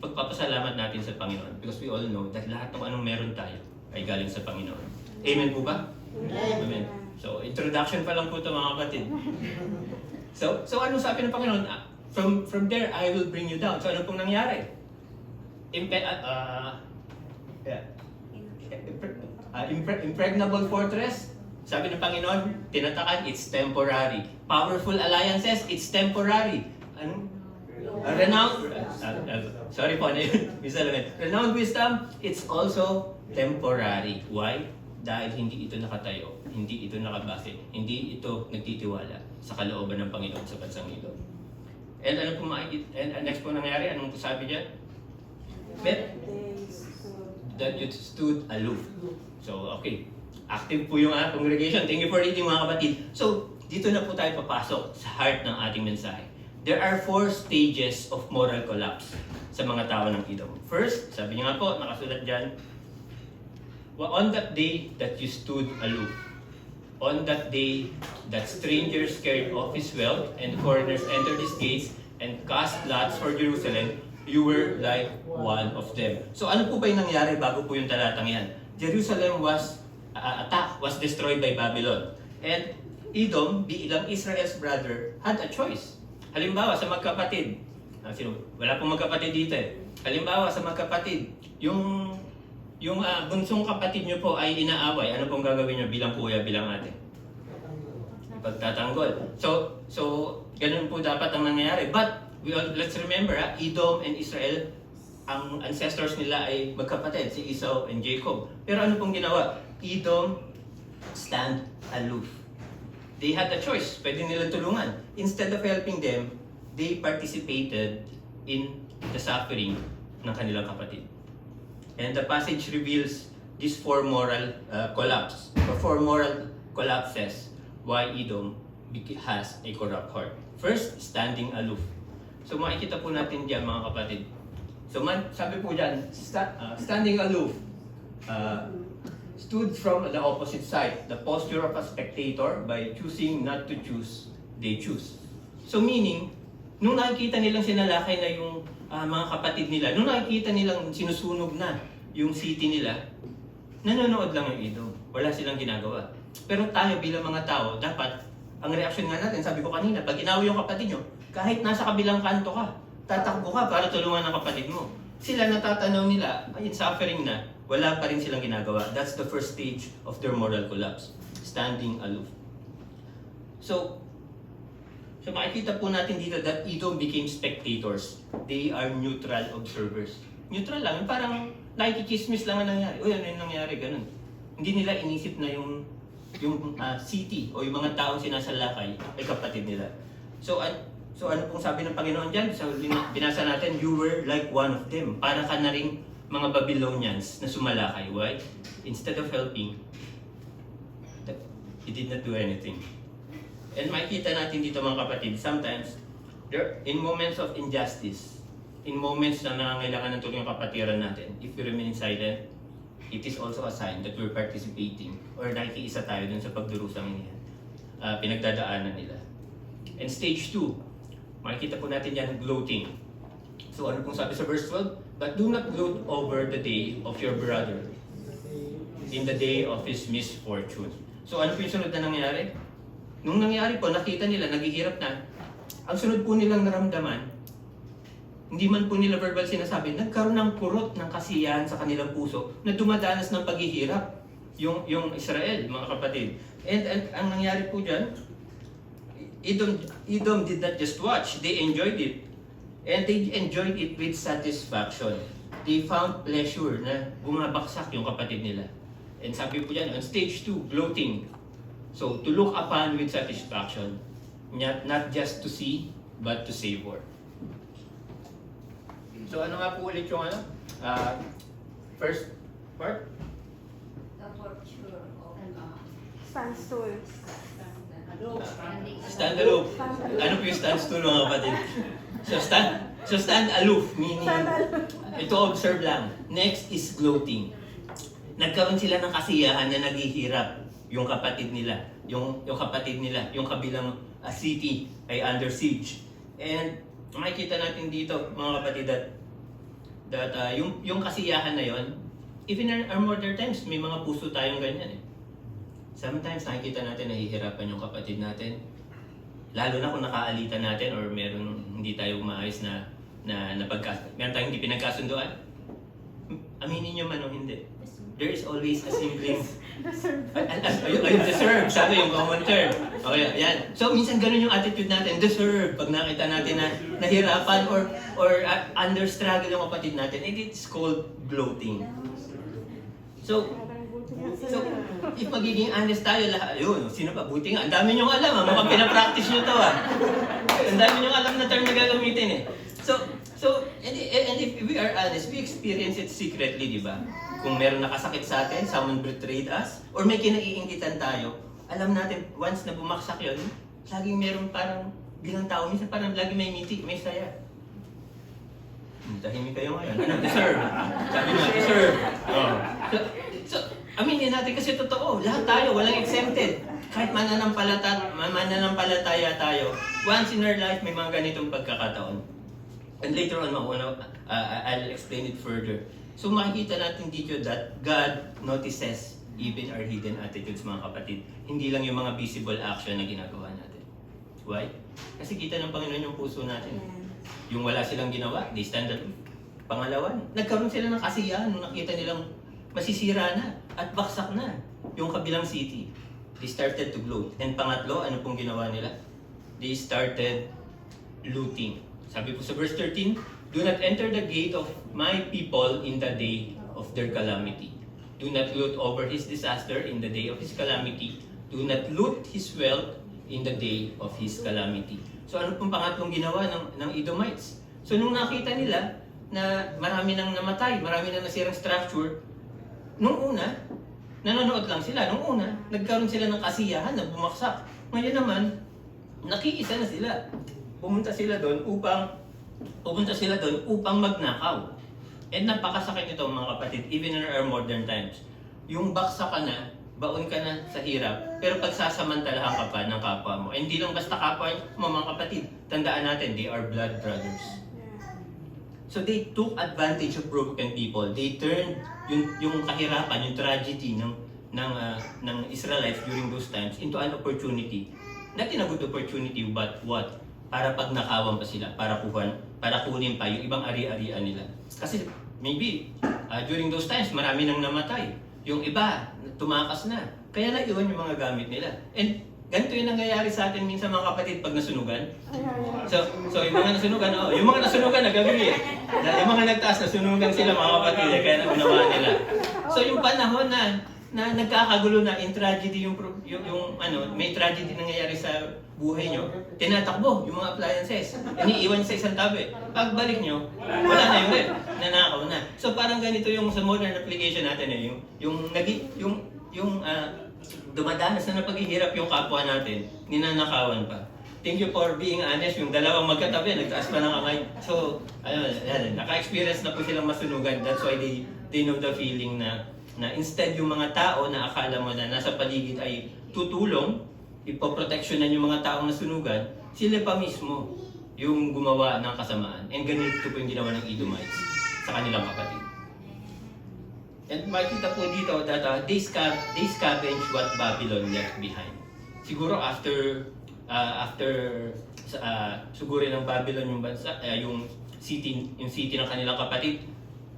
pagpapasalamat natin sa Panginoon. Because we all know that lahat ng anong meron tayo ay galing sa Panginoon. Amen po ba? Amen. So, introduction pa lang po ito, mga kapatid. So ano sabi ng Panginoon? From there, I will bring you down. So, ano pong nangyari? Impregnable fortress, sabi ng Panginoon, tinatakan, it's temporary. Powerful alliances, it's temporary. Renowned, sorry po, renowned wisdom, it's also temporary. Why? Dahil hindi ito nakatayo, hindi ito nakabase, hindi ito nagtitiwala sa kalooban ng Panginoon sa bansang ito. And ano po and next po nangyari, anong po sabi niya? That you stood aloof. So, okay. Active po yung congregation. Thank you for reading, mga kapatid. So, dito na po tayo papasok sa heart ng ating mensahe. There are 4 stages of moral collapse sa mga tao ng Edom. First, sabi niya nga po, nakasulat dyan, on that day that you stood aloof, on that day that strangers carried off his wealth and foreigners entered his gates and cast lots for Jerusalem, you were like one of them. So ano po ba yung nangyari bago po yung talatang yan? Jerusalem was attacked, was destroyed by Babylon. And Edom, bilang Israel's brother, had a choice. Halimbawa sa magkapatid, wala pong magkapatid dito eh. Halimbawa sa magkapatid, yung bunsong kapatid nyo po ay inaaway, ano pong gagawin nyo bilang kuya, bilang ate? Pagtatanggol. So ganun po dapat ang nangyayari. But let's remember, Edom and Israel, ang ancestors nila ay magkapatid, si Esau and Jacob. Pero ano pong ginawa? Edom stand aloof. They had a choice. Pwede nilang tulungan. Instead of helping them, they participated in the suffering ng kanilang kapatid. And the passage reveals these 4 moral collapse, or 4 moral collapses why Edom has a corrupt heart. First, standing aloof. So makikita po natin diyan, mga kapatid. So sabi po diyan, standing aloof, stood from the opposite side, the posture of a spectator. By choosing not to choose, they choose. So meaning, nung nakikita nilang sinalakay na yung mga kapatid nila, nung nakikita nilang sinusunog na yung city nila, nanonood lang yung Edom. Wala silang ginagawa. Pero tayo bilang mga tao, dapat, ang reaction nga natin, sabi ko kanina, pag inaway yung kapatid nyo, kahit nasa kabilang kanto ka, tatakbo ka para tulungan ang kapatid mo. Sila natatanaw nila, ay suffering na, wala pa rin silang ginagawa. That's the first stage of their moral collapse. Standing aloof. So makikita po natin dito that Edom became spectators. They are neutral observers. Neutral lang, parang nakikichismis lang ang nangyari. Uy, ano yung nangyari? Ganun. Hindi nila inisip na yung city o yung mga taong sinasalakay ay kapatid nila. So ano pong sabi ng Panginoon dyan? So binasa natin, you were like one of them. Para ka na rin mga Babylonians na sumalakay. Why? Instead of helping, he did not do anything. And makikita natin dito, mga kapatid, sometimes, in moments of injustice, in moments na nangangailangan ng tulong yung kapatiran natin, if we remain silent, it is also a sign that we're participating or nakikiisa tayo dun sa pagdurusang pinagdadaanan nila. And stage 2, makikita po natin yan, gloating. So ano pong sabi sa verse 12? But do not gloat over the day of your brother in the day of his misfortune. So ano po yung sunod na nangyari? Nung nangyari po, nakita nila, naghihirap na, ang sunod po nilang naramdaman, hindi man po nila verbal sinasabi, nagkaroon ng purot ng kasiyahan sa kanilang puso na dumadanas ng paghihirap yung Israel, mga kapatid. And ang nangyari po dyan, Edom did not just watch, they enjoyed it. And they enjoyed it with satisfaction. They found pleasure na bumabaksak yung kapatid nila. And sabi po dyan, on stage 2, gloating. So, to look upon with satisfaction, not just to see, but to savor. So, ano nga po ulit yung first part? The torture of Standstill. Stand aloof. Ano po yung stand stool, mga kapatid? So stand aloof, meaning ito observe lang. Next is gloating. Nagkaroon sila ng kasiyahan na naghihirap yung kapatid nila. Yung kapatid nila, yung kabilang city ay under siege. And makikita natin dito, mga kapatid, that yung kasiyahan na yon, even in our modern times, may mga puso tayong ganyan eh. Sometimes nakikita natin nahihirapan yung kapatid natin. Lalo na kung nakaalitan natin or meron hindi tayo maayos na meron tayong hindi pinagkasunduan. Aminin nyo man o hindi. There is always a simple deserve. Sabi yung common term. Okay, yan. So minsan ganun yung attitude natin, deserve. Pag nakita natin na nahirapan or under struggle yung kapatid natin, and it's called gloating. So So, if magiging honest tayo lahat, yun, sino pa? Buti nga, ang dami niyong alam, mukhang pinapractice niyo to Ang dami niyong alam na term na gagamitin and if we are honest, we experience it secretly, di ba? Kung meron nakasakit sa atin, someone betrayed us, or may kinaiingitan tayo, alam natin, once na bumaksak yun, laging meron parang, bilang tao, minsan parang lagi may ngiti, may saya. Tahimik kayo ngayon. Ano? Deserve. Sabi nga, deserve. Oh. So, aminin natin kasi totoo. Lahat tayo, walang exempted. Kahit mananampalataya tayo, once in our life may mga ganitong pagkakataon. And later on, I'll explain it further. So makikita natin dito that God notices even our hidden attitudes, mga kapatid. Hindi lang yung mga visible action na ginagawa natin. Why? Kasi kita ng Panginoon yung puso natin. Yung wala silang ginawa, they stand alone. Pangalawa, nagkaroon sila ng kasiyahan nung nakita nilang masisira na at baksak na yung kabilang city. They started to gloat. And pangatlo, ano pong ginawa nila? They started looting. Sabi po sa verse 13, do not enter the gate of my people in the day of their calamity. Do not loot over his disaster in the day of his calamity. Do not loot his wealth in the day of his calamity. So ano pong pangatlong ginawa ng Edomites? So nung nakita nila na marami nang namatay, marami nang nasirang structure, nung una, nanonood lang sila. Nung una, nagkaroon sila ng kasiyahan na bumaksak. Ngayon naman, nakiisa na sila. Pumunta sila doon upang magnakaw. And napakasakit ito mga kapatid, even in our modern times. Yung baksa ka na, baon ka na sa hirap, pero pagsasamantalahan ka pa ng kapwa mo. And hindi lang basta kapwa mo mga kapatid, tandaan natin, they are blood brothers. So they took advantage of broken people. They turned yung kahirapan, yung tragedy ng Israelites during those times into an opportunity. Not in a good opportunity, but what? Para pagnakawan pa sila, para kunin pa yung ibang ari-arian nila. Kasi maybe during those times marami nang namatay. Yung iba tumakas na. Kaya naiwan yung mga gamit nila. And ganito yung nangyayari sa atin minsan mga kapatid pag nasunugan. So yung mga nasunugan nagagawin eh. Yung mga nagtaas nasunugan sila mga kapatid eh, kaya naunawaan nila. So yung panahon na nagkakagulo na in tragedy may tragedy nangyayari sa buhay nyo, tinatakbo yung mga appliances. Iniiwan sa isang tabi. Pagbalik nyo, wala na yung rep. Nanakaw na. So parang ganito yung sa modern application natin eh. Yung dumadanas na paghihirap yung kapwa natin, ninanakawan pa. Thank you for being honest. Yung dalawang magkatabi, nagtaas pa ng kamay. So, naka-experience na po silang masunugan. That's why they know the feeling na instead yung mga tao na akala mo na nasa paligid ay tutulong, ipoproteksyonan yung mga taong nasunugan, sila pa mismo yung gumawa ng kasamaan. And ganito po yung ginawa ng Edomites sa kanilang kapatid. And makikita po dito that they scavenge what Babylon left behind. Siguro after sugurin ng Babylon yung bansa, yung city ng kanilang kapatid,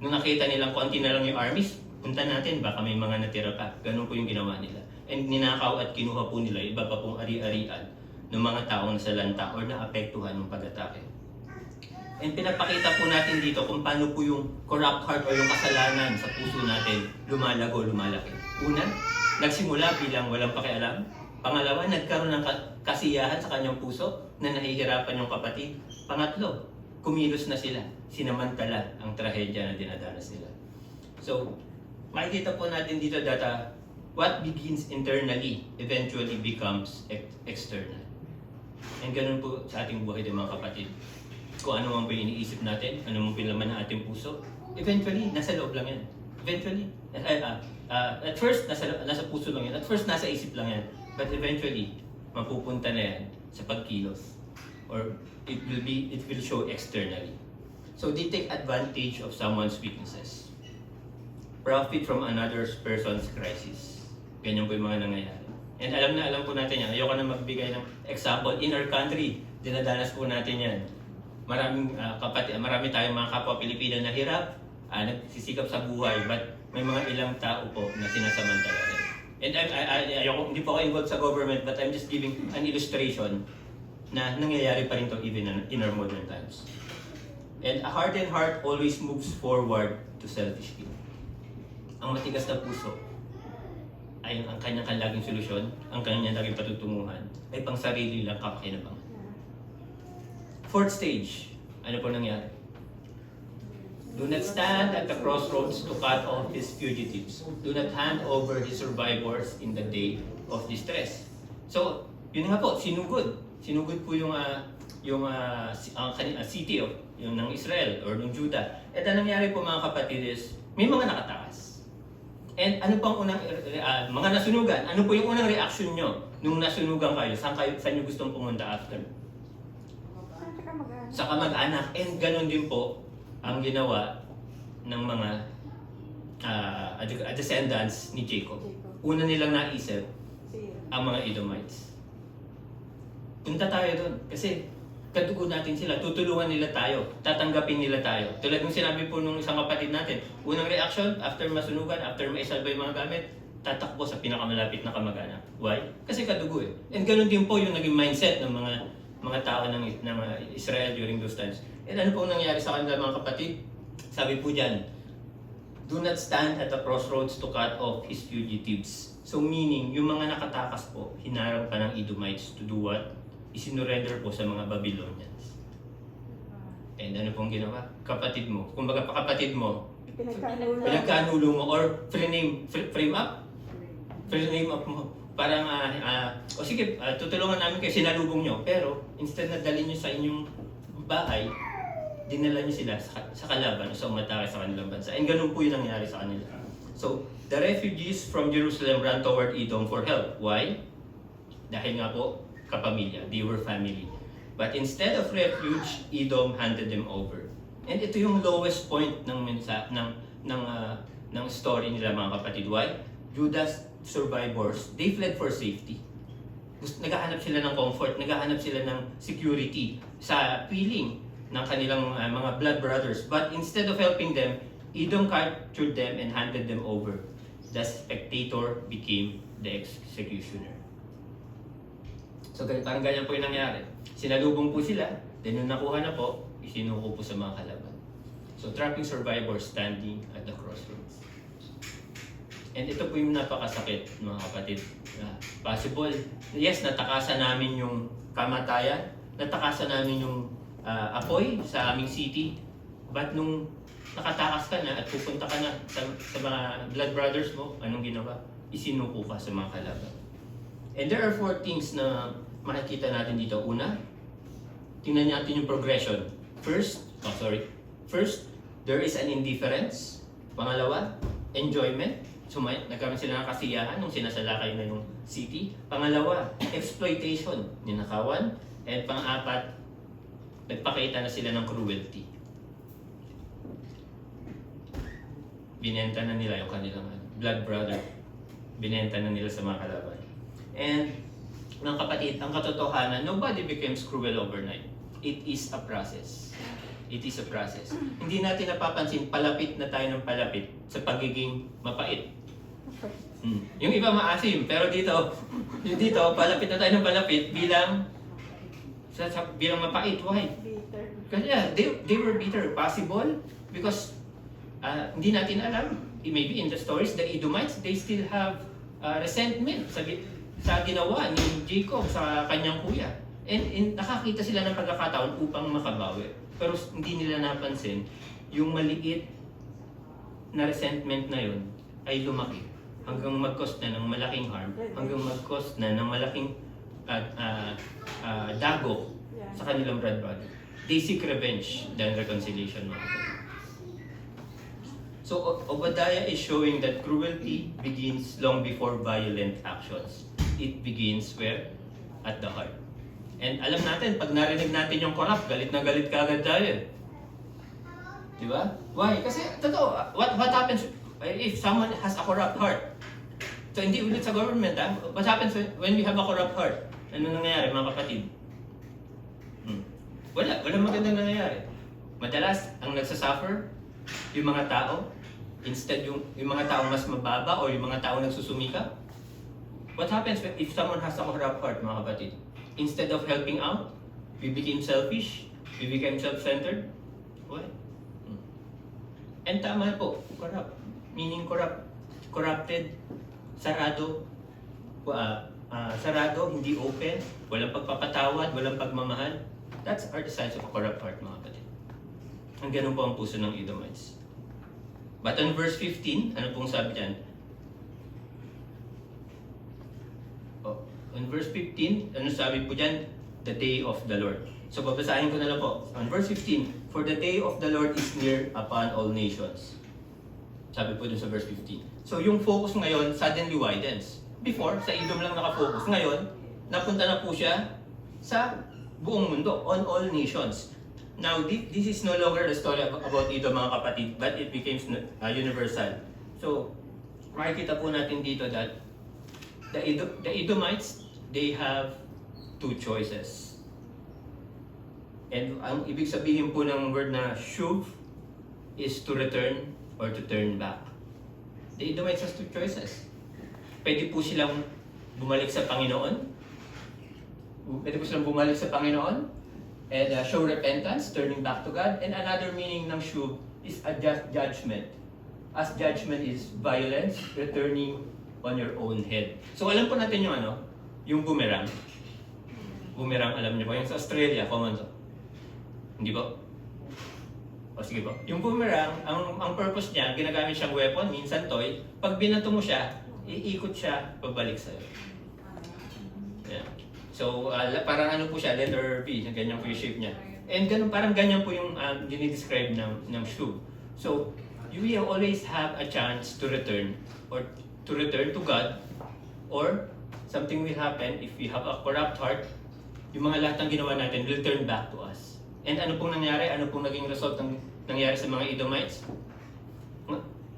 nung nakita nilang konti na lang yung armies, punta natin, baka may mga natira pa. Ganun po yung ginawa nila. And ninakaw at kinuha po nila iba pa pong ari-arian ng mga taong nasa lanta or naapektuhan ng pag-atake. And pinapakita po natin dito kung paano po yung corrupt heart o yung kasalanan sa puso natin lumalaki. Una, nagsimula bilang walang pakialam. Pangalawa, nagkaroon ng kasiyahan sa kanyang puso na nahihirapan yung kapatid. Pangatlo, kumilos na sila. Sinamantala ang trahedya na dinadanas nila. So, makikita po natin dito that what begins internally eventually becomes external. And ganun po sa ating buhay din mga kapatid. Kung ano man po yung iniisip natin, ano man po yung laman ng ating puso, eventually, nasa loob lang yan. Eventually, at first, nasa puso lang yan. At first, nasa isip lang yan. But eventually, mapupunta na yan sa pagkilos. Or it will show externally. So they take advantage of someone's weaknesses. Profit from another person's crisis. Ganyan po yung mga nangyayari. And alam po natin yan. Ayoko na magbigay ng example. In our country, dinadanas po natin yan. Marami tayong mga kapwa Pilipino na hirap, nagsisikap sa buhay, but may mga ilang tao po na sinasamantala rin. And hindi po ako involved sa government, but I'm just giving an illustration na nangyayari pa rin to even in our modern times. And a hardened heart always moves forward to selfish gain. Ang matigas na puso, ay ang kanyang laging solusyon, ang kanyang laging patutunguhan, ay pang sarili lang kapakinabangan. Fourth stage, ano po nangyari? Do not stand at the crossroads to cut off his fugitives. Do not hand over his survivors in the day of distress. So, yun nga po, sinugod. Sinugod po yung city of yung ng Israel or ng Judah. At ang nangyari po mga kapatid is, may mga nakatakas. And ano pang unang, mga nasunugan, ano po yung unang reaction nyo nung nasunugan kayo? Saan nyo gustong pumunta after? Sa kamag-anak. And ganun din po ang ginawa ng mga descendants ni Jacob. Una nilang naisip, ang mga Edomites. Punta tayo doon kasi kadugo natin sila, tutulungan nila tayo, tatanggapin nila tayo. Tulad ng sinabi po nung isang kapatid natin, unang reaction, after masunugan, after maisalba yung mga gamit, tatakbo sa pinakamalapit na kamag-anak. Why? Kasi kadugo eh. And ganun din po yung naging mindset ng mga tao ng Israel during those times. And ano pong nangyari sa kanila mga kapatid? Sabi po dyan, do not stand at the crossroads to cut off his fugitives. So meaning, yung mga nakatakas po, hinarang pa ng Edomites to do what? Isinurrender po sa mga Babylonians. And ano pong ginawa? Kapatid mo. Kung baga kapatid mo, pinagkanulo mo or frame up mo. Parang, o sige, tutulungan namin kayo, sinalubong nyo. Pero, instead na dalhin nyo sa inyong bahay, dinala nyo sila sa kalaban o sa umatake sa kanilang bansa. And ganun po yung nangyari sa kanila. So, the refugees from Jerusalem ran toward Edom for help. Why? Dahil nga po, kapamilya. They were family. But instead of refuge, Edom handed them over. And ito yung lowest point ng story nila mga kapatid. Why? Judah's survivors, they fled for safety. Naghahanap sila ng comfort, naghahanap sila ng security sa piling ng kanilang mga blood brothers. But instead of helping them, Edom captured them and handed them over. The spectator became the executioner. So parang ganyan po yung nangyari. Sinalubong po sila, then nung nakuha na po, isinuko po sa mga kalaban. So trapping survivors standing at the crossroads. And ito po yung napakasakit mga kapatid. Possible, yes, natakasan namin yung kamatayan, natakasan namin yung apoy sa aming city, but nung nakatakas ka na at pupunta ka na sa mga blood brothers mo, anong ginawa? Isinuko ka sa mga kalaban. And there are 4 things na makikita natin dito. Una, tingnan natin yung progression. First, there is an indifference. Pangalawa, enjoyment. So nagkaroon sila ng kasiyahan nung sinasalakay na yung city. Pangalawa, exploitation, ninakawan. And pang-apat, nagpakita na sila ng cruelty. Binenta na nila yung kanilang blood brother. Binenta na nila sa mga kalaban. And mga kapatid, ang katotohanan, nobody becomes cruel overnight. It is a process. It is a process. Hindi natin napapansin, palapit na tayo ng palapit sa pagiging mapait. Yung iba maasim, pero dito, palapit na tayo ng palapit bilang mapait. Why? Kasi they were bitter. Possible because hindi natin alam. Maybe in the stories, the Edomites, they still have resentment sa ginawa ni Jacob sa kanyang kuya. And nakakita sila ng pagkakataon upang makabawi. Pero hindi nila napansin, yung maliit na resentment na yun ay lumaki. Hanggang mag-cause na ng malaking harm, hanggang mag-cause na ng malaking dagok sa kanilang blood brother. They seek revenge than reconciliation. So Obadiah is showing that cruelty begins long before violent actions. It begins where? At the heart. And alam natin, pag narinig natin yung corrupt, galit na galit kagad tayo. Di ba? Why? Kasi, totoo, what happens if someone has a corrupt heart? So, hindi ulit sa government, what happens when we have a corrupt heart? Ano nangyayari, mga kapatid? Walang magandang nangyayari. Madalas, ang nagsasuffer, yung mga tao, instead yung mga tao mas mababa o yung mga tao nagsusumika. What happens if someone has a corrupt heart, mga kapatid? Instead of helping out, we became selfish, we became self-centered. Why? And tama po, corrupt. Meaning corrupted, sarado, sarado, hindi open, walang pagpapatawad, walang pagmamahal. That's are the signs of a corrupt heart, mga kapatid. Ang ganun po ang puso ng Edomites. But on verse 15, ano pong sabi dyan? On verse 15, ano sabi po dyan? The day of the Lord. So babasahin ko na lang po. On verse 15, for the day of the Lord is near upon all nations. Sabi po dun sa verse 15. So yung focus ngayon suddenly widens. Before, sa Edom lang nakafocus. Ngayon, napunta na po siya sa buong mundo, on all nations. Now, this is no longer the story about Edom, mga kapatid, but it became universal. So, makikita po natin dito that the Edomites, they have two choices. And ang ibig sabihin po ng word na shuv is to return or to turn back. The Edomites has two choices. Pwede po silang bumalik sa Panginoon. Pwede po silang bumalik sa Panginoon and show repentance, turning back to God. And another meaning ng shuv is a just judgment. As judgment is violence, returning on your own head. So alam po natin yung yung boomerang. Boomerang, alam niyo po, yung sa Australia, common to. Hindi ba? O sige po. Yung boomerang, ang purpose niya, ginagamit siyang weapon, minsan toy. Pag binato mo siya, iikot siya pabalik sa'yo. Yeah. So, parang ano po siya, letter V, ganyan po yung shape niya. And ganun, parang ganyan po yung dinidescribe ng shoe. So, you will always have a chance to return or to return to God, or something will happen if we have a corrupt heart, yung mga lahat ng ginawa natin will turn back to us. And ano pong nangyari? Ano pong naging result ng nangyari sa mga Edomites?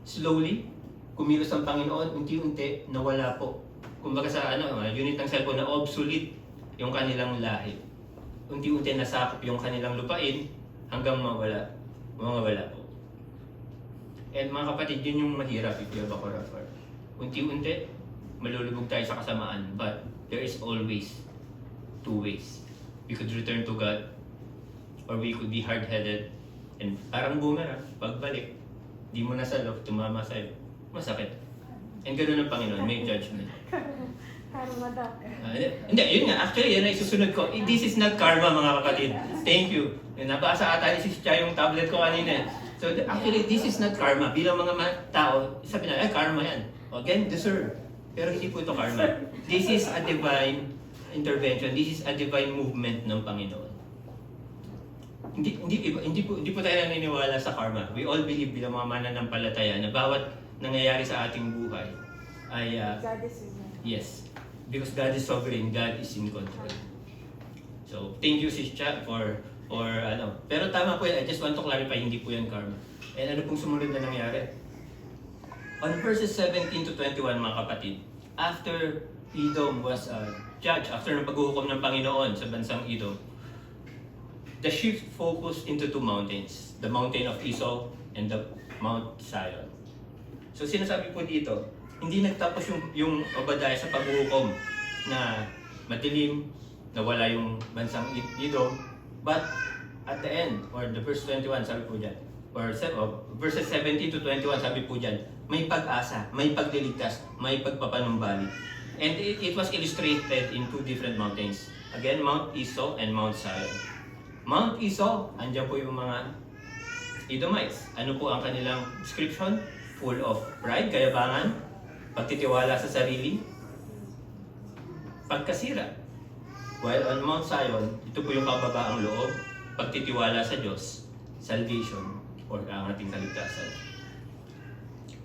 Slowly, kumilos ang Panginoon, unti-unti, nawala po. Kumbaga sa unit ng cellphone na obsolete yung kanilang lahi. Unti-unti nasakop yung kanilang lupain hanggang mawala po. And mga kapatid, yun yung mahirap if you have a corrupt heart. Unti-unti, malulubog tayo sa kasamaan, but there is always two ways. We could return to God, or we could be hard-headed, and parang boomerang, pagbalik, di mo nasa loob, tumama sa'yo, masakit. And ganoon ang Panginoon, may judgment. Karma daw. Hindi, yun nga, actually, yan ay susunod ko. This is not karma, mga kapatid. Thank you. Nabasa ata ni Sis Cha yung tablet ko kanina. So actually, this is not karma. Bilang mga tao, sabi na, karma yan. Again, deserve. Pero hindi po ito karma. This is a divine intervention. This is a divine movement ng Panginoon. Hindi po tayo naniniwala sa karma. We all believe bilang mga mananampalataya na bawat nangyayari sa ating buhay ay God is with me. yes, because God is sovereign, God is in control. So, thank you Sis Cha for pero tama po yan, I just want to clarify, hindi po yan karma. And ano pong sumunod na nangyari? On verses 17 to 21, mga kapatid, after Edom was judged, after ng paghuhukom ng Panginoon sa bansang Edom, the shift focused into two mountains, the mountain of Esau and the Mount Zion. So sinasabi po dito, hindi nagtapos yung Obadiah sa paghuhukom na madilim, nawala yung bansang Edom, but at the end, or the verse 21, sabi po dyan, or verses 17 to 21, sabi po dyan, may pag-asa, may pagliligtas, may pagpapanumbalik. And it was illustrated in two different mountains. Again, Mount Esau and Mount Zion. Mount Esau, andyan po yung mga Edomites. Ano po ang kanilang description? Full of pride, kayabangan, pagtitiwala sa sarili, pagkasira. While on Mount Zion, ito po yung kababaang loob, pagtitiwala sa Diyos, salvation, or ang ating kaligtasan.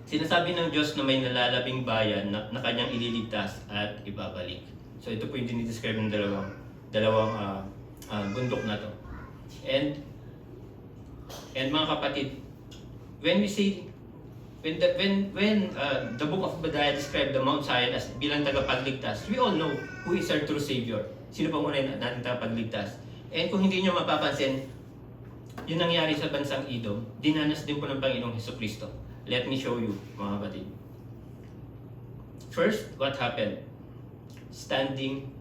Sinasabi ng Diyos na may nalalabing bayan na kanyang ililigtas at ibabalik. So ito po yung dinidescribe ng dalawang bundok na to. And mga kapatid, when we say when the book of Obadiah described the Mount Zion as bilang tagapagligtas, we all know who is our true Savior. Sino pang unay natin tagapagligtas? And kung hindi nyo mapapansin, yung nangyari sa bansang Edom, dinanas din po ng Panginoong Hesukristo. Let me show you, mga kapatid. First, what happened? Standing.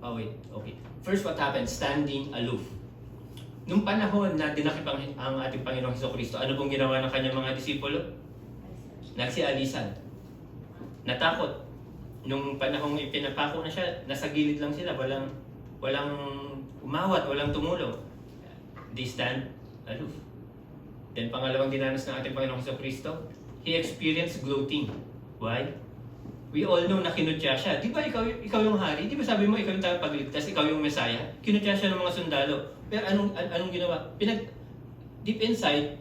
Oh wait, okay. First, what happened? Standing aloof. Nung panahon na dinakip ang ating Panginoong Hesukristo, ano pong ginawa ng kanyang mga disipulo? Nagsialisan. Natakot. Nung panahong ipinapako na siya, nasa gilid lang sila, walang umawat, walang tumulong. They stand aloof. Then pangalawang dinanas ng ating Panginoong Hesukristo, He experienced gloating. Why? We all know na kinutya siya. Di ba ikaw yung hari? Di ba sabi mo ikaw yung tagapagligtas, ikaw yung Messiah? Kinutya siya ng mga sundalo. Pero anong ginawa? Deep inside,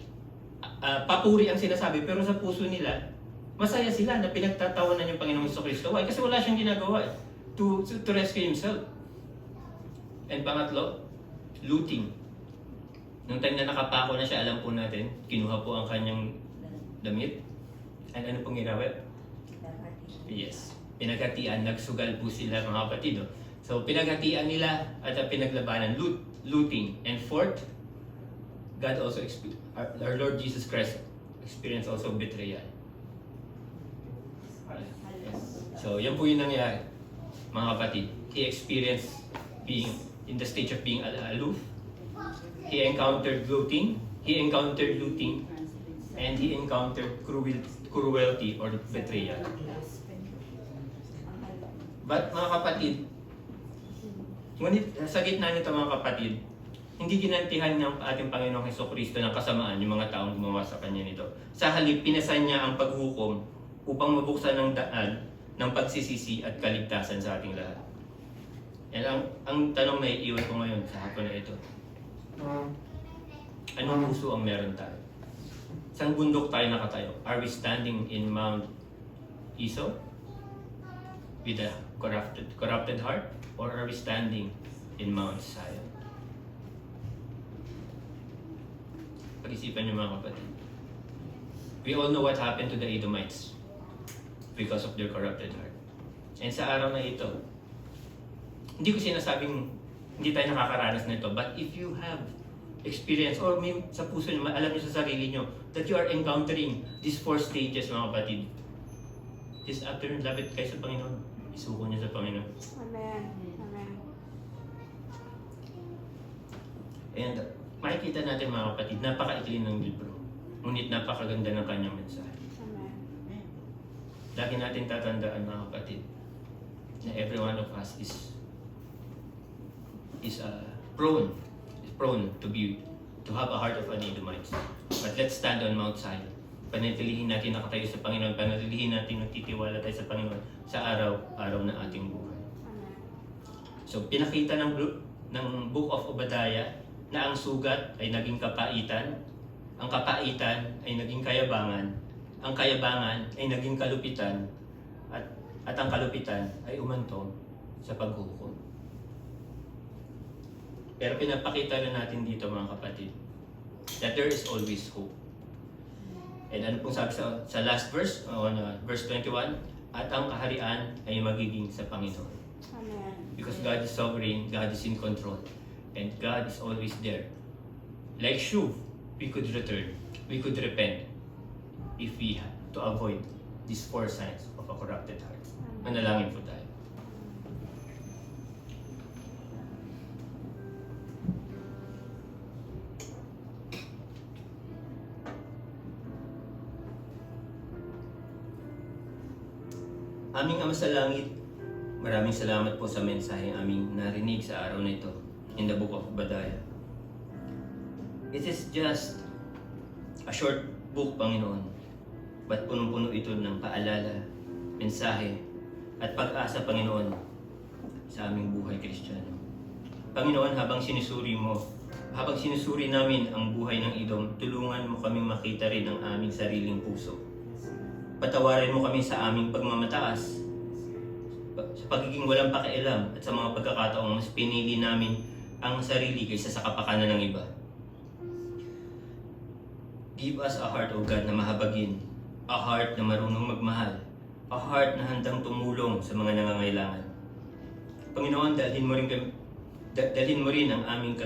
papuri ang sinasabi, pero sa puso nila, masaya sila na pinagtatawanan yung Panginoong Hesukristo. Why? Kasi wala siyang ginagawa to rescue himself. And pangatlo, looting. Nung time na nakapako na siya, alam po natin, kinuha po ang kanyang damit. And ano pong ginawa? Yes. Pinaghatian, nagsugal po sila mga kapatid. No? So pinaghatian nila at pinaglabanan, looting. And fourth, God also our Lord Jesus Christ experienced also betrayal. So yan po yung nangyari, mga kapatid. He experienced being in the stage of being aloof. He encountered looting, and he encountered cruelty or betrayal. But mga kapatid, ngunit sa gitna nito mga kapatid, hindi ginantihan ng ating Panginoong Hesukristo ng kasamaan yung mga taong gumawa sa kanya nito. Sa halip, pinasan niya ang paghukom upang mabuksan ng daan ng pagsisisi at kaligtasan sa ating lahat. And ang tanong na iiwan ko ngayon sa hapon na ito, anong puso ang meron tayo? Saan bundok tayo nakatayo? Are we standing in Mount Iso with a corrupted heart? Or are we standing in Mount Zion? Pag-isipan niyo mga kapatid. We all know what happened to the Edomites because of their corrupted heart. And sa araw na ito, hindi ko sinasabing hindi tayo nakakaranas na ito, but if you have experience or may sa puso niyo, alam niyo sa sarili niyo that you are encountering these 4 stages mga kapatid, this afternoon, lapit kayo sa Panginoon. Isuko niyo sa Panginoon. Amen. Amen. And makikita natin mga kapatid, napakaikli ng libro. Ngunit napakaganda ng kanyang mensahe. Amen. Lagi natin tatandaan mga kapatid na every one of us is prone to have a heart of an Edomite. But let's stand on Mount Zion. Panatilihin natin nakatayo sa Panginoon. Panatilihin natin nagtitiwala tayo sa Panginoon sa araw-araw na ating buhay. Amen. So pinakita ng Book of Obadiah na ang sugat ay naging kapaitan, ang kapaitan ay naging kayabangan, ang kayabangan ay naging kalupitan, at ang kalupitan ay umantong sa paghukom. Pero pinapakita na natin dito mga kapatid that there is always hope. And ano pong sabi sa last verse, verse 21, at ang kaharian ay magiging sa Panginoon. Amen. Because God is sovereign, God is in control, and God is always there. Like Shuv, we could return, we could repent if we have to avoid these 4 signs of a corrupted heart. Manalangin po tayo. Aming Ama sa Langit, maraming salamat po sa mensahe aming narinig sa araw na ito in the Book of Obadiah. It is just a short book, Panginoon, but punong-puno ito ng paalala, mensahe, at pag-asa, Panginoon, sa aming buhay Kristiyano. Panginoon, habang sinusuri namin ang buhay ng Edom, tulungan mo kaming makita rin ang aming sariling puso. Patawarin mo kami sa aming pagmamataas, sa pagiging walang pakialam at sa mga pagkakataong mas pinili namin ang sarili kaysa sa kapakanan ng iba. Give us a heart, O God, na mahabagin, a heart na marunong magmahal, a heart na handang tumulong sa mga nangangailangan. Panginoon, dalhin mo rin ang aming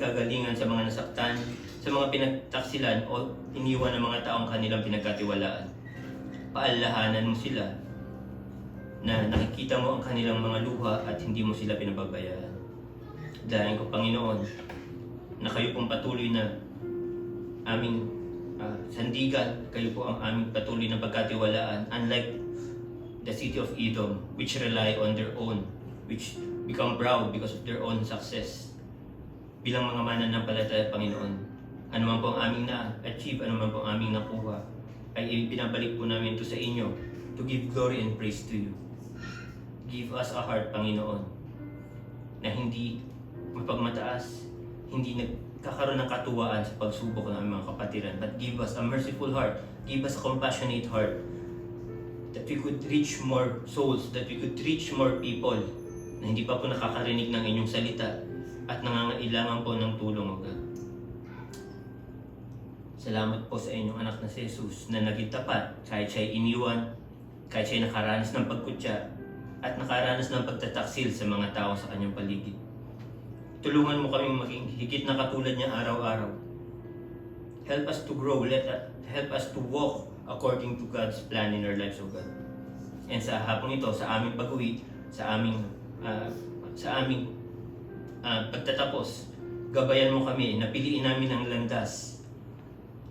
kagalingan sa mga nasaktan, sa mga pinagtaksilan o iniwan ng mga taong kanilang pinagkatiwalaan. Paalahanan mo sila na nakikita mo ang kanilang mga luha at hindi mo sila pinababayaan. Dahil ko, Panginoon, na kayo pong patuloy na aming sandigan, kayo po ang aming patuloy na pagkatiwalaan, unlike the city of Edom, which rely on their own, which become proud because of their own success. Bilang mga mananampalataya, Panginoon, ano man po ang aming na-achieve, ano man po ang aming nakuha, ay binabalik po namin ito sa inyo to give glory and praise to you. Give us a heart, Panginoon, na hindi mapagmataas, hindi nagkakaroon ng katuwaan sa pagsubok ng aming mga kapatiran, but give us a merciful heart, give us a compassionate heart, that we could reach more souls, that we could reach more people na hindi pa po nakakarinig ng inyong salita at nangangailangan po ng tulong, O God. Salamat po sa inyong anak na si Jesus na naging tapat kahit siya'y iniwan, kahit siya'y nakaranas ng pagkutya at nakaranas ng pagtataksil sa mga tao sa kanyang paligid. Tulungan mo kaming maging higit na katulad niya araw-araw. Help us to grow, help us to walk according to God's plan in our lives, O God. And sa hapong ito, sa aming pag-uwi, sa aming pagtatapos, gabayan mo kami, napiliin namin ang landas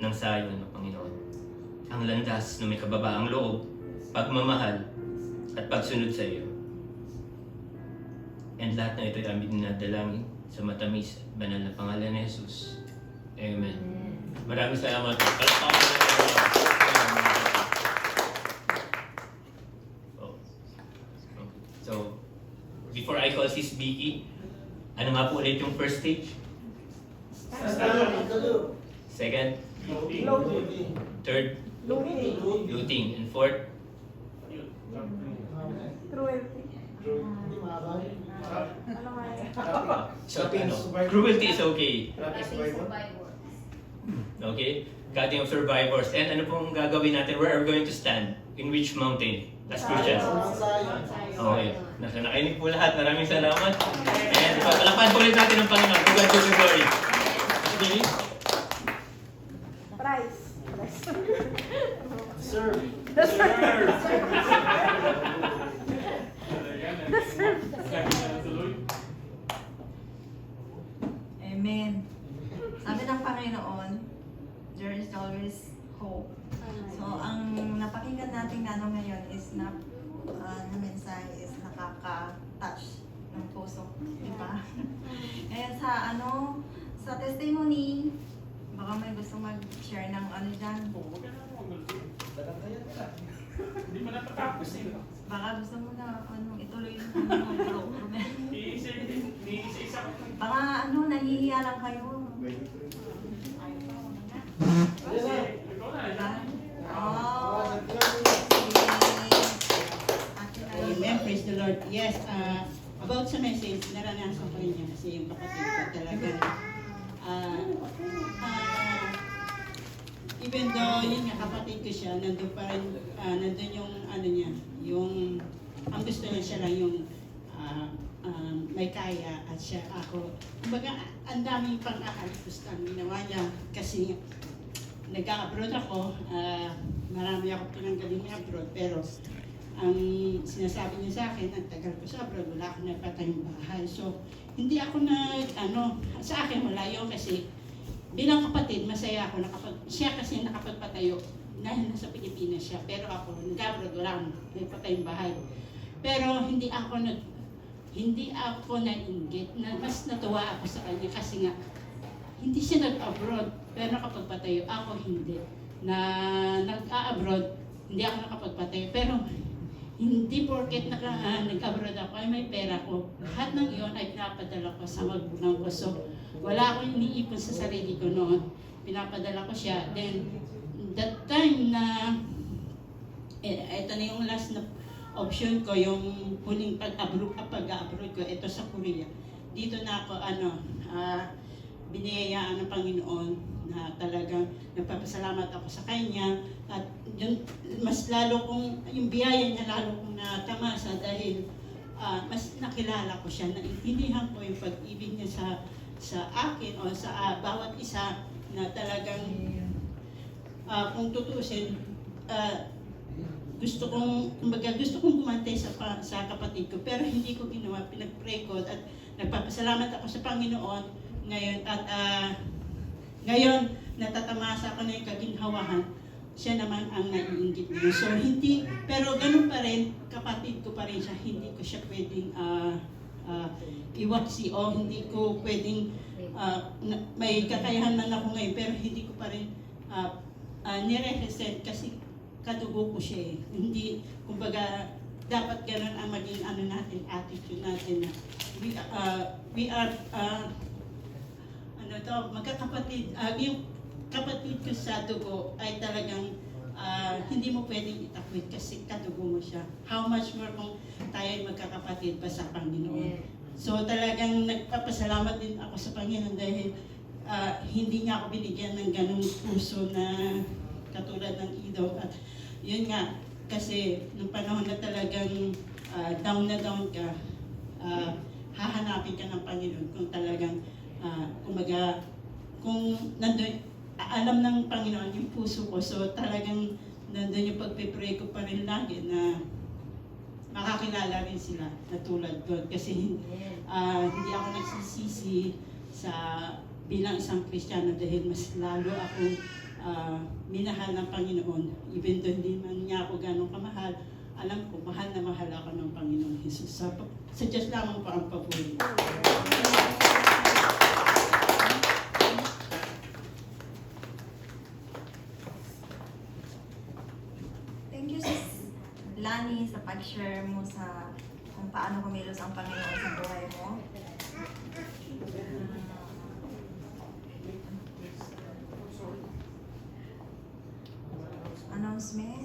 ng Zion, O Panginoon. Ang landas na may kababaang loob, pagmamahal, at pagsunod sa iyo. And lahat na ito ay aming dinadalangin sa matamis at banal na pangalan ni Jesus. Amen. Maraming salamat. Palakpakan natin. So, before I call Sis Vicky, ano nga po ulit yung first stage? Second? Third? Looting. And fourth? Cruelty. Ano nga yun? So, cruelty is okay. Okay? Cutting of survivors. And ano pong gagawin natin? Where are we going to stand? In which mountain? As Christians. Okay. Nakainig po lahat. Maraming salamat. And papalakpan po ulit natin ang Panginoon. To God be the glory. Okay? Price. Sir. Amen. Sabi ng Panginoon, there is always hope. So, ang napakinggan natin na ngayon is na mensahe is nakaka-touch ng puso, di ba? Ngayon sa testimony, baka may gusto mag-share ng dyan. Hindi mo natatapos eh. Baka gusto mo na ituloy yung program. Isa-isa ko. Baka nahihiya lang kayo. Kasi, ikaw na. Diba? Amen. Praise the Lord. Yes, about sa message, naranasan ko rin yan kasi yung kapatid ko talaga. Even though yun nga kapatid ko siya, nandun pa rin, nandun yung niya, yung, ang gusto niya siya lang yung may kaya at siya ako. Kumbaga, ang daming pang-aalis ang ginawa niya kasi nag-abroad ako, marami ako pinanggaling na abroad, pero ang sinasabi niya sa akin, ang tagal ko sa abroad, wala akong napatayong bahay. So, hindi ako sa akin malayo kasi bilang kapatid, masaya ako, siya kasi nakapagpatayo dahil nasa Pilipinas siya, pero ako, nag-abroad, wala akong napatayong bahay. Pero hindi ako nainggit, mas natuwa ako sa kanya kasi nga, hindi siya nag-abroad, pero nakapagpatayo, ako hindi. Nag-abroad, hindi ako nakapagpatayo, pero hindi porket nag-abroad ako ay may pera ko. Lahat ng iyon ay pinapadala ko sa magulang ko. So, wala akong iniipon sa sarili ko noon. Pinapadala ko siya. Then, that time na, ito na yung last na option ko, yung huling pag-abroad ko, ito sa Korea. Dito na ako, biniyayaan ng Panginoon na talagang nagpapasalamat ako sa Kanya at yun, mas lalo kong, yung biyaya niya lalo kong natamasa dahil mas nakilala ko siya, naintindihan ko yung pag-ibig niya sa akin o sa bawat isa na talagang kung tutusin, gusto kong gumantay sa kapatid ko, pero hindi ko ginawa. Pinag-pray ko at nagpapasalamat ako sa Panginoon ngayon. At ngayon, natatamasa ko na yung kaginhawahan. Siya naman ang naiinggit niya. So hindi, pero ganun pa rin, kapatid ko pa rin siya. Hindi ko siya pwedeng iwaksi o hindi ko pwedeng, may kakayahan man ako ngayon, pero hindi ko pa rin nire-represent kasi kadugo ko siya eh. Hindi, kumbaga, dapat ganun ang maging natin, attitude natin na we are magkakapatid. Yung kapatid ko sa dugo ay talagang hindi mo pwedeng itakwid kasi kadugo mo siya. How much more kung tayo ay magkakapatid pa sa Panginoon. So talagang nagpapasalamat din ako sa Panginoon dahil hindi niya ako binigyan ng ganung puso na katulad ng Ido. At yun nga, kasi nung panahon na talagang down na down ka, hahanapin ka ng Panginoon kung talagang, kumbaga, kung nandun, alam ng Panginoon yung puso ko. So talagang nandun yung pagpipray ko pa rin lagi na makakilala rin sila na tulad ko. Kasi hindi ako nagsisisi sa bilang isang Kristiyano dahil mas lalo akong minahal ng Panginoon. Even though hindi man niya ako ganong kamahal, alam ko, mahal na mahal ako ng Panginoon Jesus. Sa Diyos lamang po ang papuri. Thank you, Sis Lani, sa pag-share mo sa kung paano kumilos ang Panginoon sa buhay mo. Announcement.